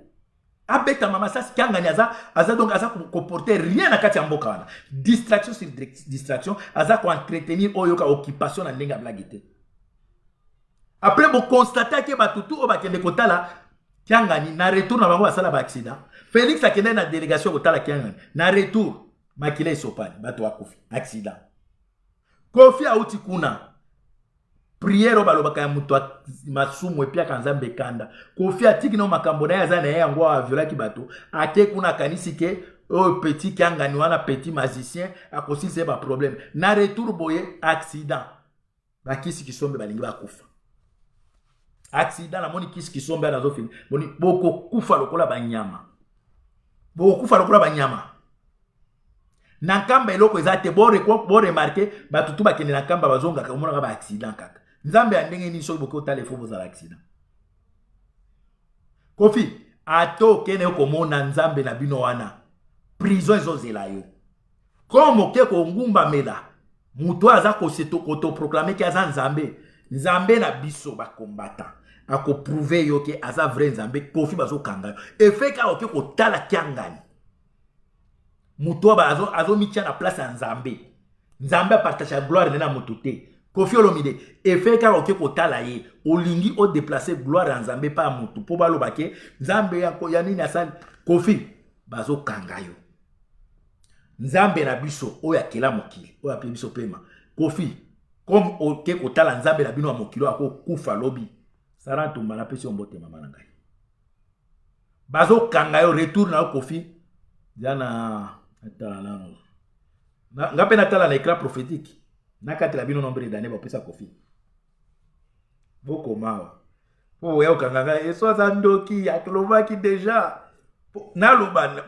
A beta mama masasi kiangani aza donc aza ko porter rien na kati ya mboka wana. Distraction sur distraction aza ko entretenir oyoka occupation na ndenga blagité. Après, vous constatez que Batutu au Bakende Kotala, Kiangani, na retour na bango basala ba accident. Félix a kende na délégation Kotala Kiangani. Na retour, Makile Sopani, Bato Kofi, accident. Kofi a uti kuna. Prière au balobaka ya mutu masumu epia kanzambe kanda. Kofi a tiki no makambo na ya zana ya ngwa viola ki bato. Ake kuna kanisi ke o petit Kiangani wana petit magicien a kosi se ba problème. Na retour boye accident. Bakisi kisombe balingi ba kufa. Accident la moni kisi kisombe na zofini moni boko kufa lokola banyama na kamba eloko ezate bo remarquer batutu bakende na kamba bazonga ka mona ba accident kaka nzambe andenge ni so boko talefo bozala accident Kofi ato kene ko mona nzambe na bino wana prison ezozela yo comme ke ko ngumba mela muto aza ko seto ko proclamer ki aza nzambe na biso ba combattant ako prouver yo ke aza vrai nzambe Kofi bazo kanga e feka oke ko tala kiangani muto ba azo mitia na place ya nzambe partage gloire na muto te Kofi Olomide e feka oke ko tala ye olingi o déplacer gloire ya nzambe pa muto po baloba ke nzambe ya nini asali Kofi bazo kanga yo nzambe na biso oyo akela mokili oyo ape biso pema Kofi comme oke ko tala nzambe na bino ya mokilo ako kufa lobi Sarantu mbana pesi ombote mama na ngai. Bazo kanga yo retour na Kofi. Jana atala nano. Ngape natala na écran prophétique. Nakati la bino nombre d'années ba pesa Kofi. Boko mawa. Po ya kanga ngai eso za ndoki aklobaki déjà. Na loba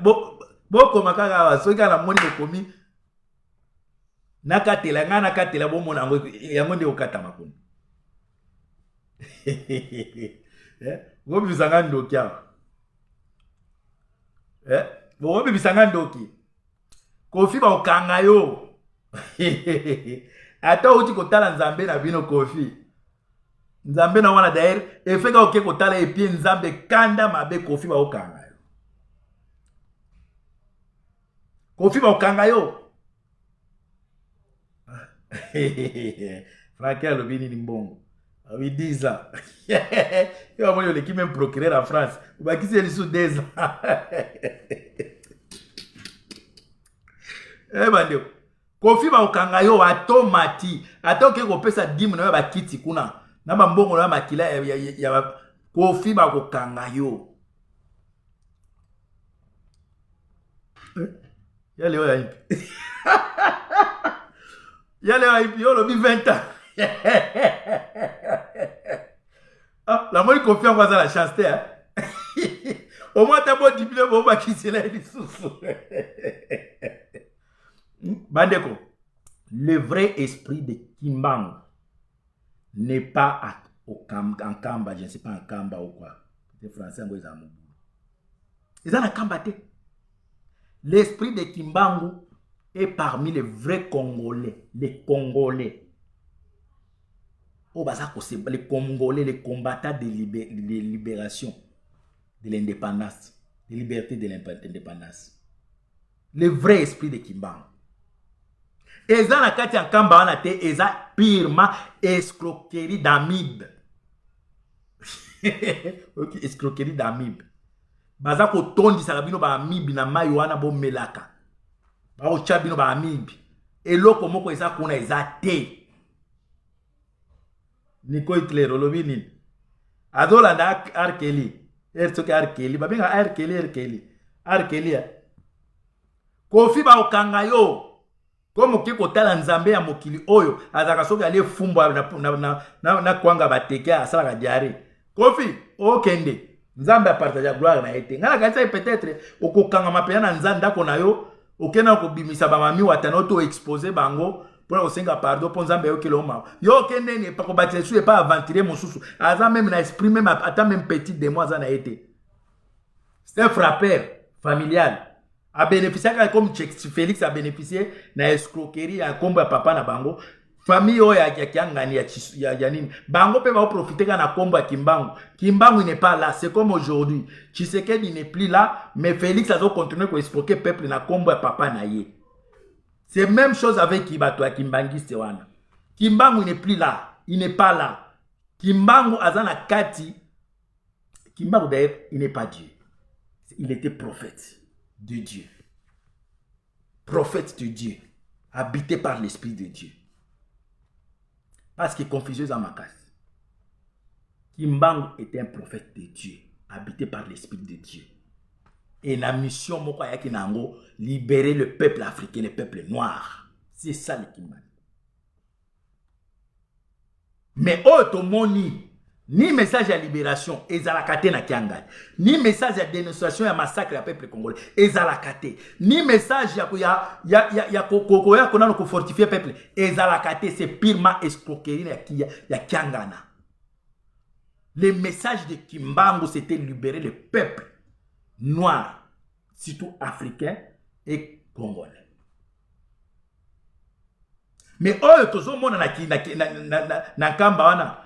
boko makanga wa soki na moni komi. Nakati la ngana nakati la bomo na ngo yango nde okata makuni. Ngobi bisanga ndoki awa. Ngobi bisanga ndoki. Kofi ba okanga yo. Ata uti kotala nzambe na bino Kofi. Nzambe na wana d'ailleurs efeka oke kotala epie nzambe kanda mabe Kofi ba okanga yo. Kofi ba okanga yo. Frankel lobini ni mbongo. Oui, 10 ans. Il va l'équipe même procureur en France. Vous va quitter les sous 10 ans. Eh, bandeo. Kofi ba okanga yo atomati. Atoke ko pesa 10 na ba kiti kuna. Na ba mbongo na makila ya Kofi ba okanga yo. Yale oya hipi. Yale oya hipi, yo lobi 20 ans. Ah, la moi confiance dans la chasteté, hein. Au moins t'as beau diplôme, on va quitter là et sous. Bandeko, le vrai esprit de Kimbangu n'est pas en Kamba, je ne sais pas en Kamba ou quoi. Les Français ont des amours. Ils ont un Kamba. L'esprit de Kimbangu est parmi les vrais Congolais. Les Congolais. Les Congolais, les combattants de libération, de l'indépendance, de liberté de l'indépendance. Le vrai esprit de Kimbangu. Et ça, la en Kamba, on a été purement escroquerie d'amib. Ok, escroquerie d'amib. Baza ko tondi sarabino ba amibi na mai wana bo melaka. Ba o chabino ba amibi. Eloko moko eza kuna eza te. Niko Hitler olobini. Azola na Arkeli. Ertoke Arkeli. Babinga Arkeli. Arkeli. Kofi ba okanga yo. Comme ki kotala nzambe ya mokili oyo azaka soki ale fumba na kwanga bateke asala ka diare. Kofi okende. Nzambe a partagé la gloire na ete. Ngala kanisa peut-être okokanga mapena na nzanda ko na yo, okena ko bimisa ba mami watana to exposer bango pour osenga pardon pour nzambe yo keloma. Yo kende ne pas ko batiser pas aventurer mosusu. Aza même na esprit même ata même petit de moi za na ete. C'est un frappeur familial. A bénéficié comme Félix a bénéficié na escroquerie à komba papa na bango. Famille oya kiangani ya nini. Bango pe va profiter quand na komba Kimbangu. Kimbangu n'est pas là, c'est comme aujourd'hui. Tshisekedi n'est plus là, mais Félix a continué à escroquer peuple na komba papa na ye. C'est même chose avec Kibato à Kimbangiste wana. Kimbangu n'est plus là, il n'est pas là. Kimbangu azana kati. Kimbangu d'ailleurs, il n'est pas Dieu. Il était prophète de Dieu. Prophète de Dieu, habité par l'Esprit de Dieu. Parce que confusion dans ma casse. Kimbangu était un prophète de Dieu, habité par l'Esprit de Dieu. Et la mission, libérer le peuple africain, le peuple noir. C'est ça le Kimbangu. Mais automoni, ni message à libération, ezalakate na kiangani. Ni message à dénonciation ya massacre ya peuple congolais, ezalakate. Ni message ya kokoya konano ko fortifier peuple, ezalakate. C'est purement escroquerie ya kiangana. Le message de Kimbangu, c'était libérer le peuple noir, surtout africain et congolais. Mais oh, tozo mona na kamba wana.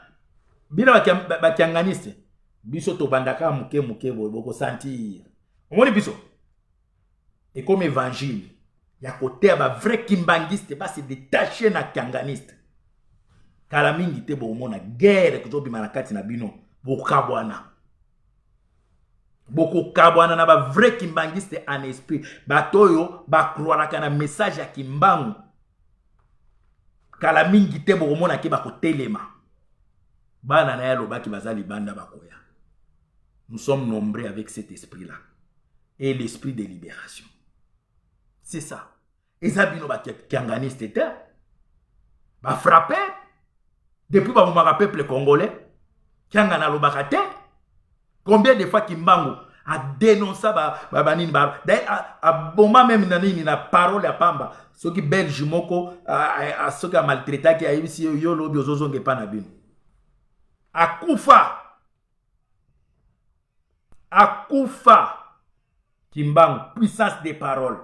Bina bakianganiste. Biso to bandaka muke boko sentir. Omoni biso. Et comme évangile, ya kote ba vrai kimbangiste ba se détacher na kianganiste. Kala mingi te bo mona guerre ko bima na kati na bino bokabwana. Boko kabwana na ba vrai kimbangiste en esprit. Batoyo ba croire na message ya Kimbangu. Kala mingi te bo mona ke ba ko telema. Bana na yalo baki bazali banda bakoya. Nous sommes nombreux avec cet esprit-là. Et l'esprit de libération. C'est ça. Et ça, bino ba kianganiste était. Ba frappé. Depuis ba moumara peuple congolais. Kiangana lo bakate. Combien de fois Kimbangu a dénoncé ba nini ba. D'ailleurs, a bomba même nani na parole ya pamba. Ce qui belge moko a ce qui a maltraité qui a eu si yo lo biozozonge pa na bino. Akufa Kimbangu, puissance de parole.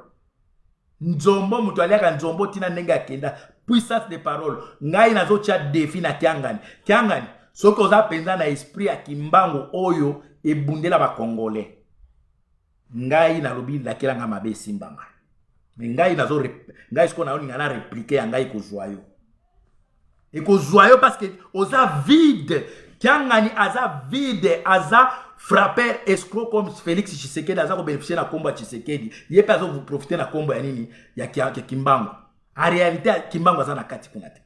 Nzombo mutu aliaka nzombo tina nenga kenda, puissance de parole. Ngai nazo tia défi na kiangani. Kiangani, soko oza penza na esprit ya Kimbangu oyo ebundela ba congolais. Ngai na lobi la kelanga mabe simbanga. Mais ngai nazo ngai siko na oni ngana répliquer ngai ko joyeux. Et ko joyeux parce que oza vide. Kiangani aza vide, aza frapper escroc comme Félix Tshisekedi, aza ko bénéficier na komba Tshisekedi. Yé pas vous profiter na komba ya nini ya Kimbangu. En réalité Kimbangu aza na kati kuna te.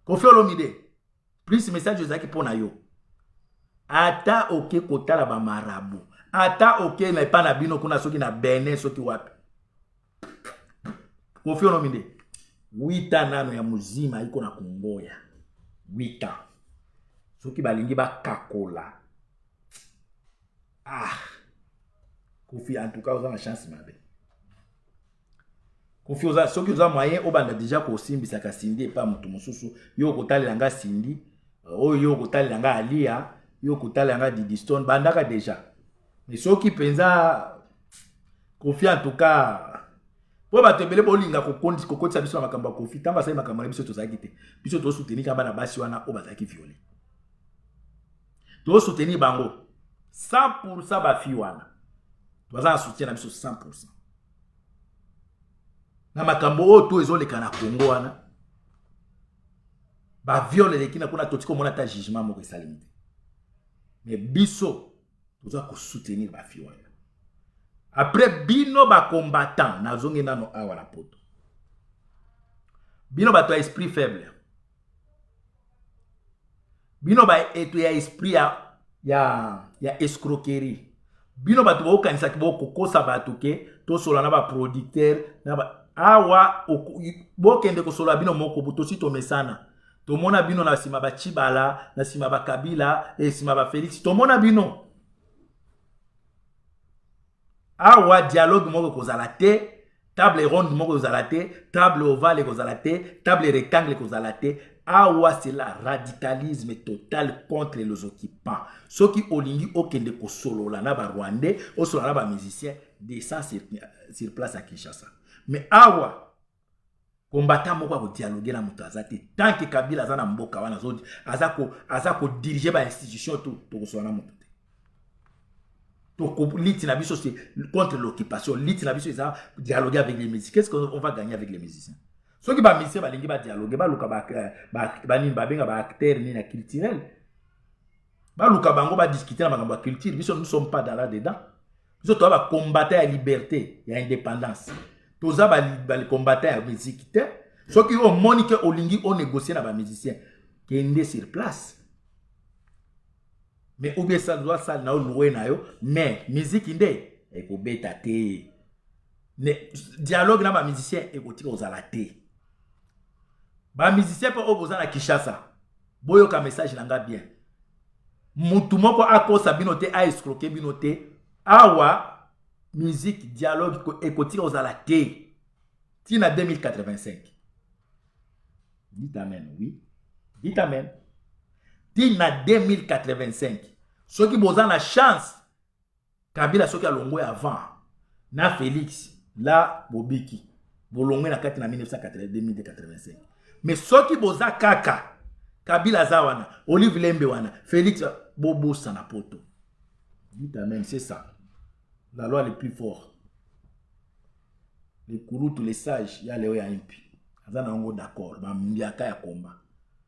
Kofi Olomide. Plus message ozaki pona yo. Ata oke kotala ba marabu. Ata oke na pa na bino kuna soki na Benin soki wapi. Kofi Olomide 8 ans nano ya muzima iko na kongoya 8 ans soki balingi bakakola Kofi en tout cas oza na chance mabe Kofi oza soki oza moyen obanda déjà ko simbisaka Sindi epa mutu mosusu yo kotalela nga Sindi oyo yo kotalela nga Alia yo kotalela nga Didi Stone bandaka déjà mais soki penza Kofi en tout cas po bato ebele bolinga kokotisa biso na makambo ya Kofi tamba sai makambo na biso tozalaki te biso to soutenir ka bana basi wana o bazaki violé to soutenir bango 100% ba fi wana toza soutien na biso 100% na makambo o to ezoleka na Congo wana ba viole lekina kuna totiko mona ta jugement moko esalemi te mais biso toza ko soutenir ba fi wana. Après bino ba combattant na zongi nano awa la poto. Bino ba to esprit faible. Bino ba eto ya esprit ya escroquerie. Bino ba to ba kanisa ki bo kokosa ba to ke to sola na ba producteur na ba awa bo kende ko sola bino moko buto si to mesana. To mona bino na sima ba Chibala, na sima ba Kabila, e sima ba Félix. To mona bino awa dialogue moko kozala te, table ronde moko kozala te, table ovale kozala te, table rectangle kozala te. Awa c'est la radicalisme total contre les occupants. Ceux qui olingi okende ko solola na ba Rwandais, o solola na ba musiciens descend sur place à Kinshasa. Mais awa combattant moko ko dialoguer na mutu azate tant que Kabila za na mboka wana zodi azako diriger ba institution to ko solola na mutu. L'IT na biso c'est contre l'occupation. L'IT na biso c'est dialoguer avec les musiciens. Qu'est-ce qu'on va gagner avec les musiciens? Ceux qui va musiciens balingi ba dialoguer ba luka ba nini ba benga ba acteur ni na culturel. Ba luka bango ba discuter na makambo ya culture. Biso nous sommes pas dans là dedans. Biso to ba combattre la liberté, ya indépendance. Toza ba combattre la musique. Ceux qui ont monique olingi on négocier na ba musiciens qui est sur place. Mais ou bien ça doit ça na loué na yo mais musique inde e ko beta te ne dialogue na ba musicien e ko tika ozala te ba musicien po oboza na Kinshasa boyo ka message nanga bien mutu moko akosa bino te a escroquer bino te awa musique dialogue e ko tika ozala te tina 2085 dites amen oui dites amen tina 2085 ceux qui boza na chance Kabila ceux qui a longwe avant na Félix la Bobiki bolongwe na kati na 1985 mais ceux qui boza kaka Kabila zawana Olive Lembe wana Félix bobo sana poto dites amen c'est ça la loi le plus fort les kourou tous les sages ya leo ya impi azana ngo d'accord ba mbiaka ya combat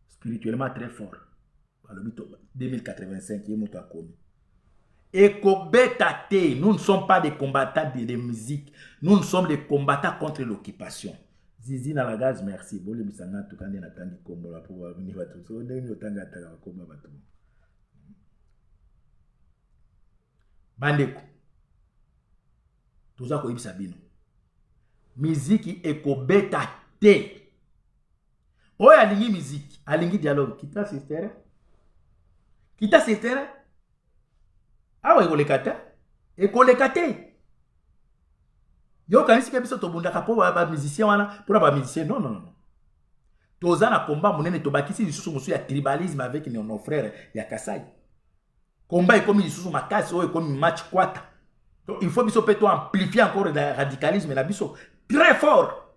spirituellement très fort. 2085, nous ne sommes pas des combattants de musique, nous sommes des combattants contre l'occupation. Zizi na la gaz, merci. Bole bisanga tukande na tangi kombo la pour venir à tout. So ndeni otanga taka komba batu. Bandeko. Toza ko ibisa bino. Musique ekobeta te. Oya alingi musique, alingi dialogue, kita sister. Kita sister. Awa ekolekata. Ekolekate. Yo kanisi ke biso tobundaka po ba musicien wana, pour ba musicien non non non. Toza na combat munene tobakisi lisusu musu ya tribalisme avec nos frères ya Kasai. Combat est comme lisusu makasi o comme match kwata. Donc il faut biso peto amplifier encore le radicalisme na biso très fort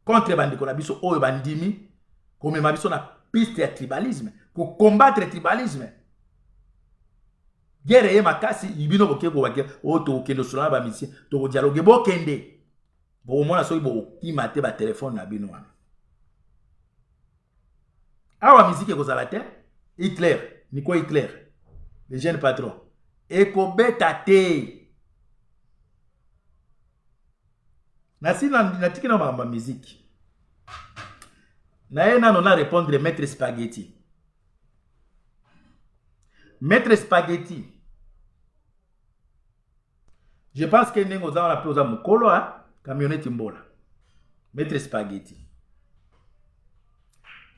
contre bandeko na biso oyo bandimi comme ma biso na piste ya tribalisme pour combattre le tribalisme. Guerre ye makasi ibino bokeko wake o to kendo solo ba musicien to dialogue bo kende. Bo mona so ibo kimate ba téléphone na bino wana. Awa musique kozala te Hitler, Nico Hitler, le jeune patron. Ekobeta te. Nasi na tiki na ma musique. Na ena non a répondre Maître Spaghetti. Maître Spaghetti. Je pense que nengo za na peoza mukolo a camionnette mbola. Maître Spaghetti.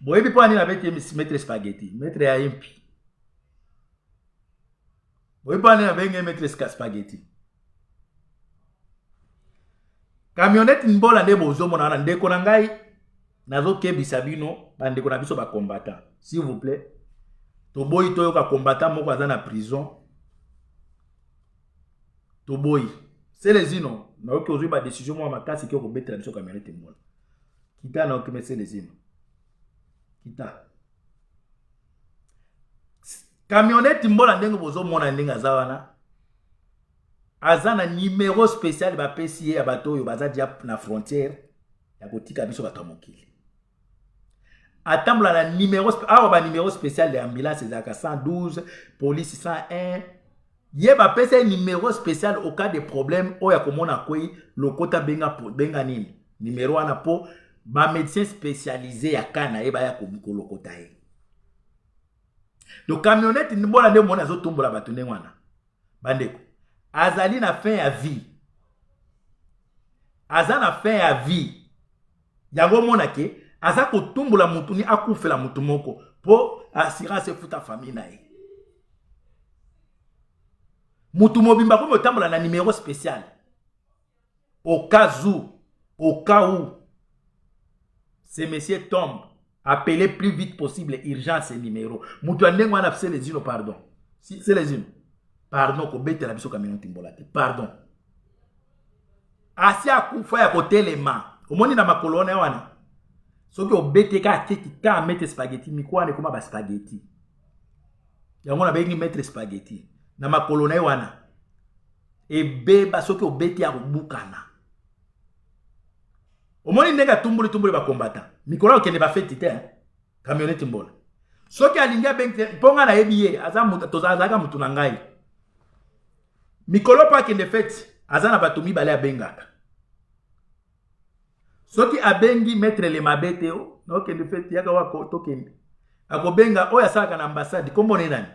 Bon, et puis pour aller avec Maître Spaghetti. Maître Ayempi. Bon, et puis pour aller avec Maître Spaghetti. Camionnette Mbola nde bozo mona ndeko na ngai nazo kebisa bino bandeko na biso ba combattant. S'il vous plaît. Toboyi toyo ka combattant moko aza na prison. Toboyi. C'est les ino. Na oki ozui ba décision mo makasi ki ko betela biso camionnette Mbola. Kita na oki mese les ino. Kita. Camionnette Mbola ndenge bozo mona ndenge azawana. Azana numéro spécial ba PCA ya bato oyo baza dia na frontière ya kotika biso bato mokili. Atambla na numéro numéro spécial de ambulance ezaka 112, police 101. Ye ba PCA numéro spécial au cas de problème oya komona koi lokota benga nini. Numéro wana po ba médecin spécialisé ya kana ye ba ya ko lokota ye. Donc camionnette Mbola nde mona zo tombola bato ndenge wana. Bandeko azali na fin ya vie. Aza na fin ya vie. Yango mona ke aza kotumbola mutu ni akufela mutu moko po assurance futa famille na ye. Mutu mobimba ko motambola na numéro spécial. Au cas où ce monsieur tombe, appelez plus vite possible urgence ce numéro. Mutu andengwa na fse les ino pardon. Si c'est les ino. Pardon, ko bete la biso camionnette Mbola te. Pardon. Asi akufa ya kotelema. Omoni na makolone wana. Soki obete ka teki ka mettre spaghetti mikwa ne koma ba spaghetti. Yango na bengi mettre spaghetti. Na makolone wana. Ebeba soki obete ya kubukana. Omoni ndenge tumbuli ba combattant. Mikolo okende ba feti te. Camionnette Mbola. Soki alinga bengte ponga na yebiye azamuta tozazaka mutu na ngai. Mikolo pa kende feti azana batomi bale abengaka. Soki abengi mettre le mabete o no kende feti yaka wako tokende. Akobenga oya saka na ambassade kombo nani?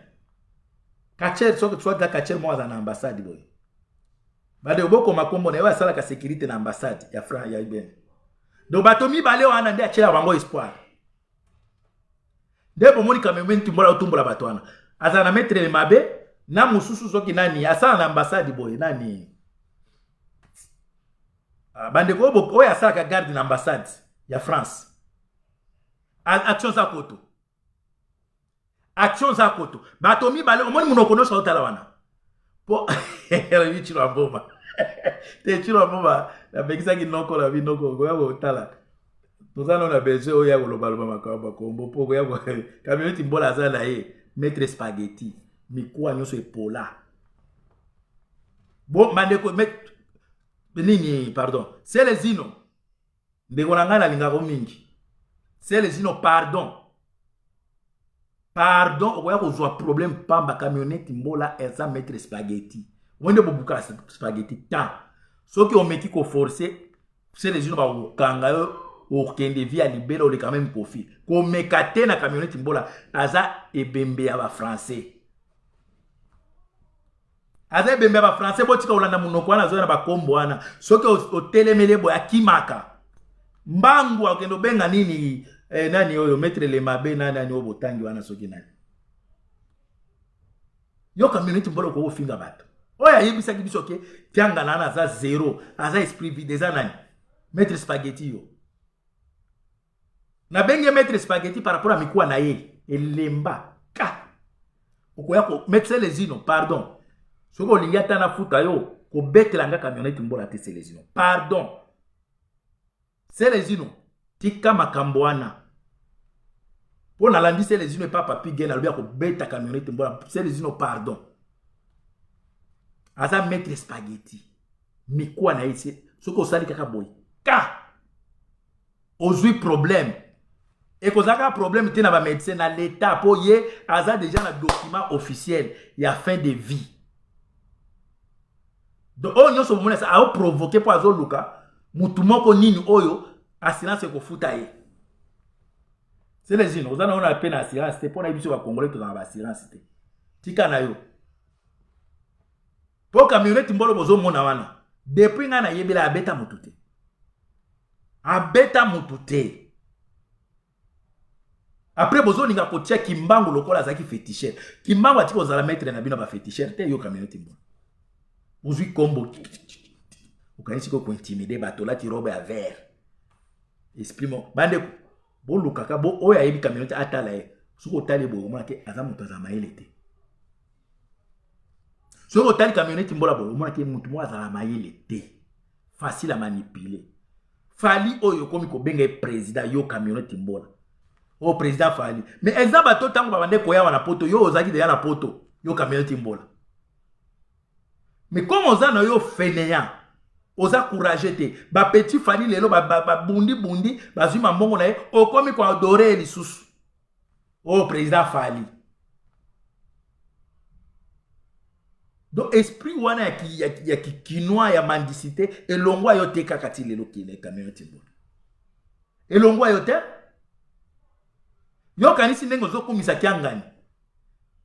Kacher soki soit da kacher mo za na ambassade boy. Bade oboko makombo na oya sala ka sécurité na ambassade ya Fra ya Iben. Do batomi bale wana nde achela bango espoir. Debo moni camionnette Mbola otumbola bato wana. Azana mettre le mabe na mususu soki nani asala na ambassade boy nani bande ko boko oya sala ka garde na ambassade ya France. Action za koto. Action za koto. Batomi bale omoni munoko no shotala wana. Po revi chilo amboma. Te chilo amboma na bekisa ki noko la vi noko go ya otala. Tozana na besoin oya ko lobaloba makamba ko mbopo ko ya ko camionnette Mbola azala ye mettre spaghetti. Mikuwa nyoso epola. Bon, mandeko nini, pardon. C'est les ino. Ndeko na ngana linga ko mingi. C'est les ino, pardon. Pardon, okoya kozwa problème pamba camionnette Mbola eza mettre spaghetti. Wende bobuka spaghetti ta. Soki o meki ko forcer, c'est les ino ba okanga yo okende via libéro le quand même kofi. Ko mekate na camionnette Mbola aza ebembe ya ba français. Aza bembe ba français botika olanda munoko wana zoya na bakombo wana soki otelemele boya kimaka mbangu akendo benga nini nani oyo mettre le mabe nani obotangi wana soki nani yo camionnette Mbola ko ofinga bato oya yebisa kibiso ke tianga nana za zéro aza esprit vide za nani mettre spaghetti yo na benge mettre spaghetti par rapport à mikuwa na ye elemba ka okoya ko mettre les ino pardon. Soko lingata na futa yo ko betela nga camionnette Mbola te c'est les ino. Pardon. C'est les ino. Tika makambo wana. Po na landi c'est les ino pa papi gena lobia ko beta camionnette Mbola. C'est les ino pardon. Aza mettre spaghetti. Mikwa na isi. Soko sali kaka boy. Ka. Ozui problème. Et kozaka problème te na ba médecin na l'état po ye aza déjà na document officiel ya fin de vie. Donc on yo so mona sa a provoquer po azo luka mutu moko nini oyo assurance ko futa ye. C'est les ino, ozana on a peine assurance te po na biso ba congolais to na ba assurance te. Tika na yo. Po camionnette Mbola bozo mona wana. Depuis nga na yebela abeta mutu te. abeta mutu te. Après bozo ninga kotia Kimbangu lokola zaki féticheur. Kimbangu atiko zala maître na bino ba féticheur te yo camionnette mbo. Ozui combo. Okanisi ko intimider bato la ti robe à verre. Esprit mo bande bo lukaka bo oya yebi camionnette atala e. Suko tali bo mona ke aza mutu za maele te. Suko tali camionnette mbola bo mona ke mutu mo za maele te. Facile à manipuler. Fali oyo komi ko benga président yo camionnette mbola. Oh président Fali. Mais exemple bato tango babande koya wana poto yo ozaki deya na poto yo camionnette mbola. Mais comme oza na yo fainéant, oza courageux te, ba petit Fali lelo ba bundi bazui mambongo na ye okomi ko adorer lisusu. Oh président Fali. Donc esprit wana ya kinois ya mendicité elongwa yo te kakati lelo kile camionnette mbola. Elongwa yo te yo kanisi ndenge ozokumisa kiangani.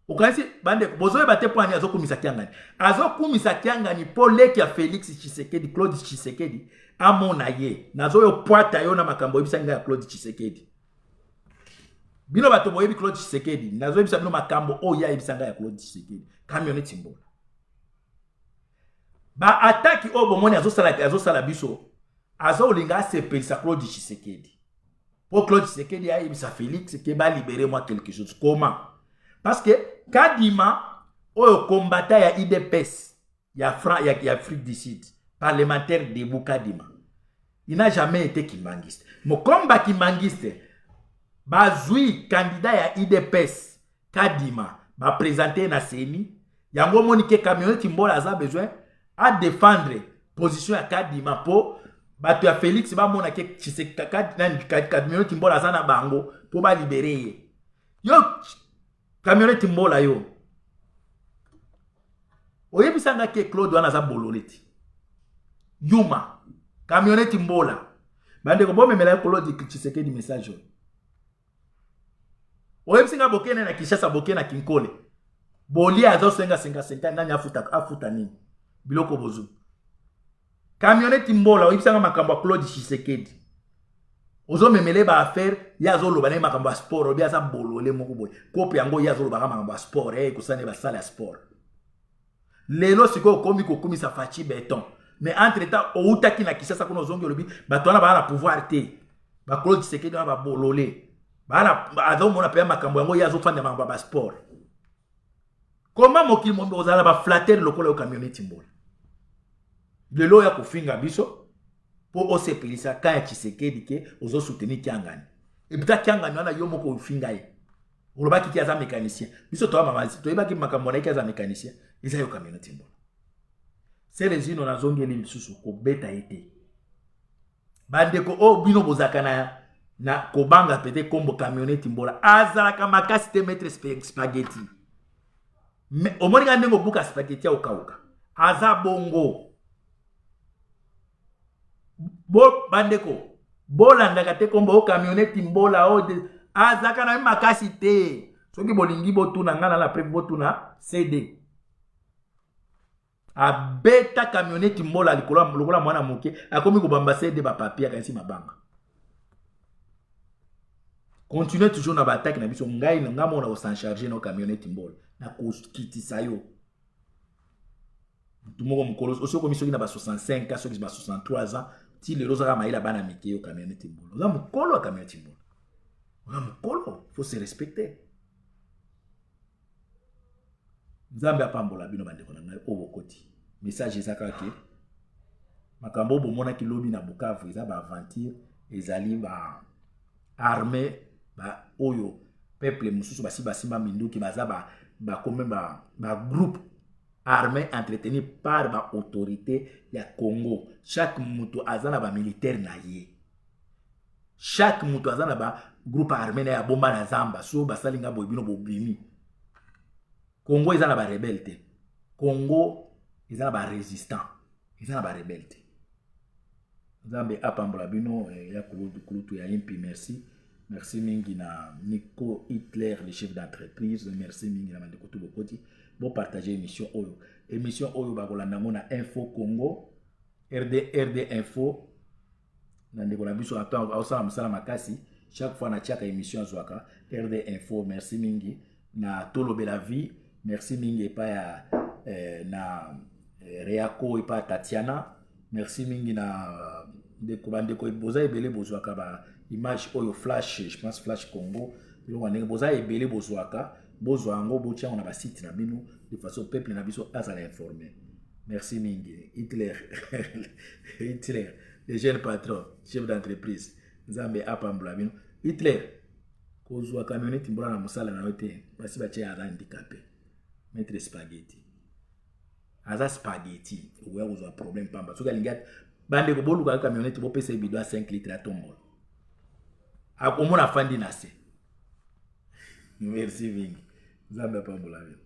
Okanisi bande bozoye bate poani azokumisa kiangani. Azokumisa kiangani po leki ya Félix Tshisekedi, Claude Tshisekedi amona ye. Nazo yo poata yo na makambo yebisa nga ya Claude Tshisekedi. Bino bato boyebi Claude Tshisekedi, nazo yebisa bino makambo o ya yebisa nga ya Claude Tshisekedi. Camionnette mbola. Ba attaque o bomoni azosala biso. Azo linga sepelisa Claude Tshisekedi. Pour Claude Tshisekedi a yebisa Félix qui va libérer moi quelque chose. Comment? Parce que Kadima oyo combattant ya IDPS ya Afrique du Sud parlementaire de Kadima. Il n'a jamais été kimbangiste. Mon combat kimbangiste bazui candidat ya IDPS Kadima ba présenter na CENI yango monike camionnette mbola za besoin à défendre position ya Kadima po bato ya Félix ba mona ke camionnette mbola za na bango po ba libérer ye. Yo camionnette mbola yo oyebisanga ke Claude wana za bololeti Yuma camionnette mbola bande ko bomemela Claude Tshisekedi message yo oyebisanga bokene na Kinshasa bokene na Kinkole boli azo senga 50 nani afuta nini biloko bozu camionnette mbola oyebisanga makambo Claude Tshisekedi ozo memele ba affaire ya zo loba na makambo ya sport obi aza bolole moko boy kope yango ya zo loba makambo ya sport kusane ba sala ya sport lelo siko komi kokumisa fachi beton mais entre temps outaki na Kinshasa kono zongi lobi bato wana ba na pouvoir te ba Claude Tshisekedi ba bolole ba azo mona pe makambo yango ya zo fanda makambo ba sport. Comment mokili mombe ozala ba flatter lokola yo camionnette mbola lelo ya kofinga biso pour osepelisa ka ya Tshisekedi ke ozo soutenir Kiangani. Et puis Kiangani wana yo moko ofinga ye. Olobaki ki aza mécanicien. Biso to mamazi to yebaki makambo na ki aza mécanicien. Isa yo camionnette mbola. C'est les ino na zongeli lisusu ko beta ete. Bandeko o bino bozakana na kobanga pete kombo camionnette mbola. Azalaka makasi te mettre spaghetti. Mais au moins ndengo buka spaghetti au kauka. Aza bongo. Bo bandeko bolandaka te kombo camionnette mbola o azaka na makasi te soki bolingi botuna ngana la preuve botuna CD abeta camionnette mbola lokola mwana moke akomi kobamba CD ba papier kanisi mabanga. Continuez toujours na attaque na biso ngai nga mona o s'en charger na camionnette mbola na kokitisa yo tumoko mukolo oso komisoki na ba 65 ans soki ba 63 ans ti le rosa maïla bana mike yo camionnette mbola oza mukolo camionnette mbola oza mukolo faut se respecter. Nzambe apambola bino bandeko na ngai o bokoti message ezaka ke makambo bomona ki lobi na Bukavu eza ba aventure ezali ba armée ba oyo peuple mususu basimba minduki baza ba comme ba groupe armée entretenu par ba autorité ya Congo. Chaque mutu azana ba militaire na ye. Chaque mutu azana ba groupe armé na ya bomba na zamba so basalinga boybino bobimi. Congo ezana ba rebelle te. Congo ezana ba résistant. Ezana ba rebelle te. Nzambe apambola bino ya kulutu ya impi merci. Merci mingi na Nico Hitler, le chef d'entreprise. Merci mingi na Mandeko Tubokoti. Bon partager émission Oyo. Émission Oyo bakolanda ngona Info Congo. RD Info. ndeko na biso osala mosala makasi chaque fois natiaka émission azwaka RD Info. Merci mingi na tolobela vie, merci mingi epa ya na Reako epa Tatiana, merci mingi na ndeko boza ebele bozwaka ba image oyo flash, je pense flash Congo biloko ndenge boza ebele bozwaka bozwa yango botiango na basite na bino de façon peuple na biso azala informé. Merci mingi. Hitler Hitler le jeune patron chef d'entreprise nzambe apambola bino. Hitler kozwa camionnette mbola na mosala na yote basi batie aza handicapé maître spaghetti aza spaghetti oya kozwa problème pamba soki alingi bande ko boluka camionnette bopesa ebido a 5 litres ya tombola akomona fandi na se. Merci mingi nzambe apambola bino.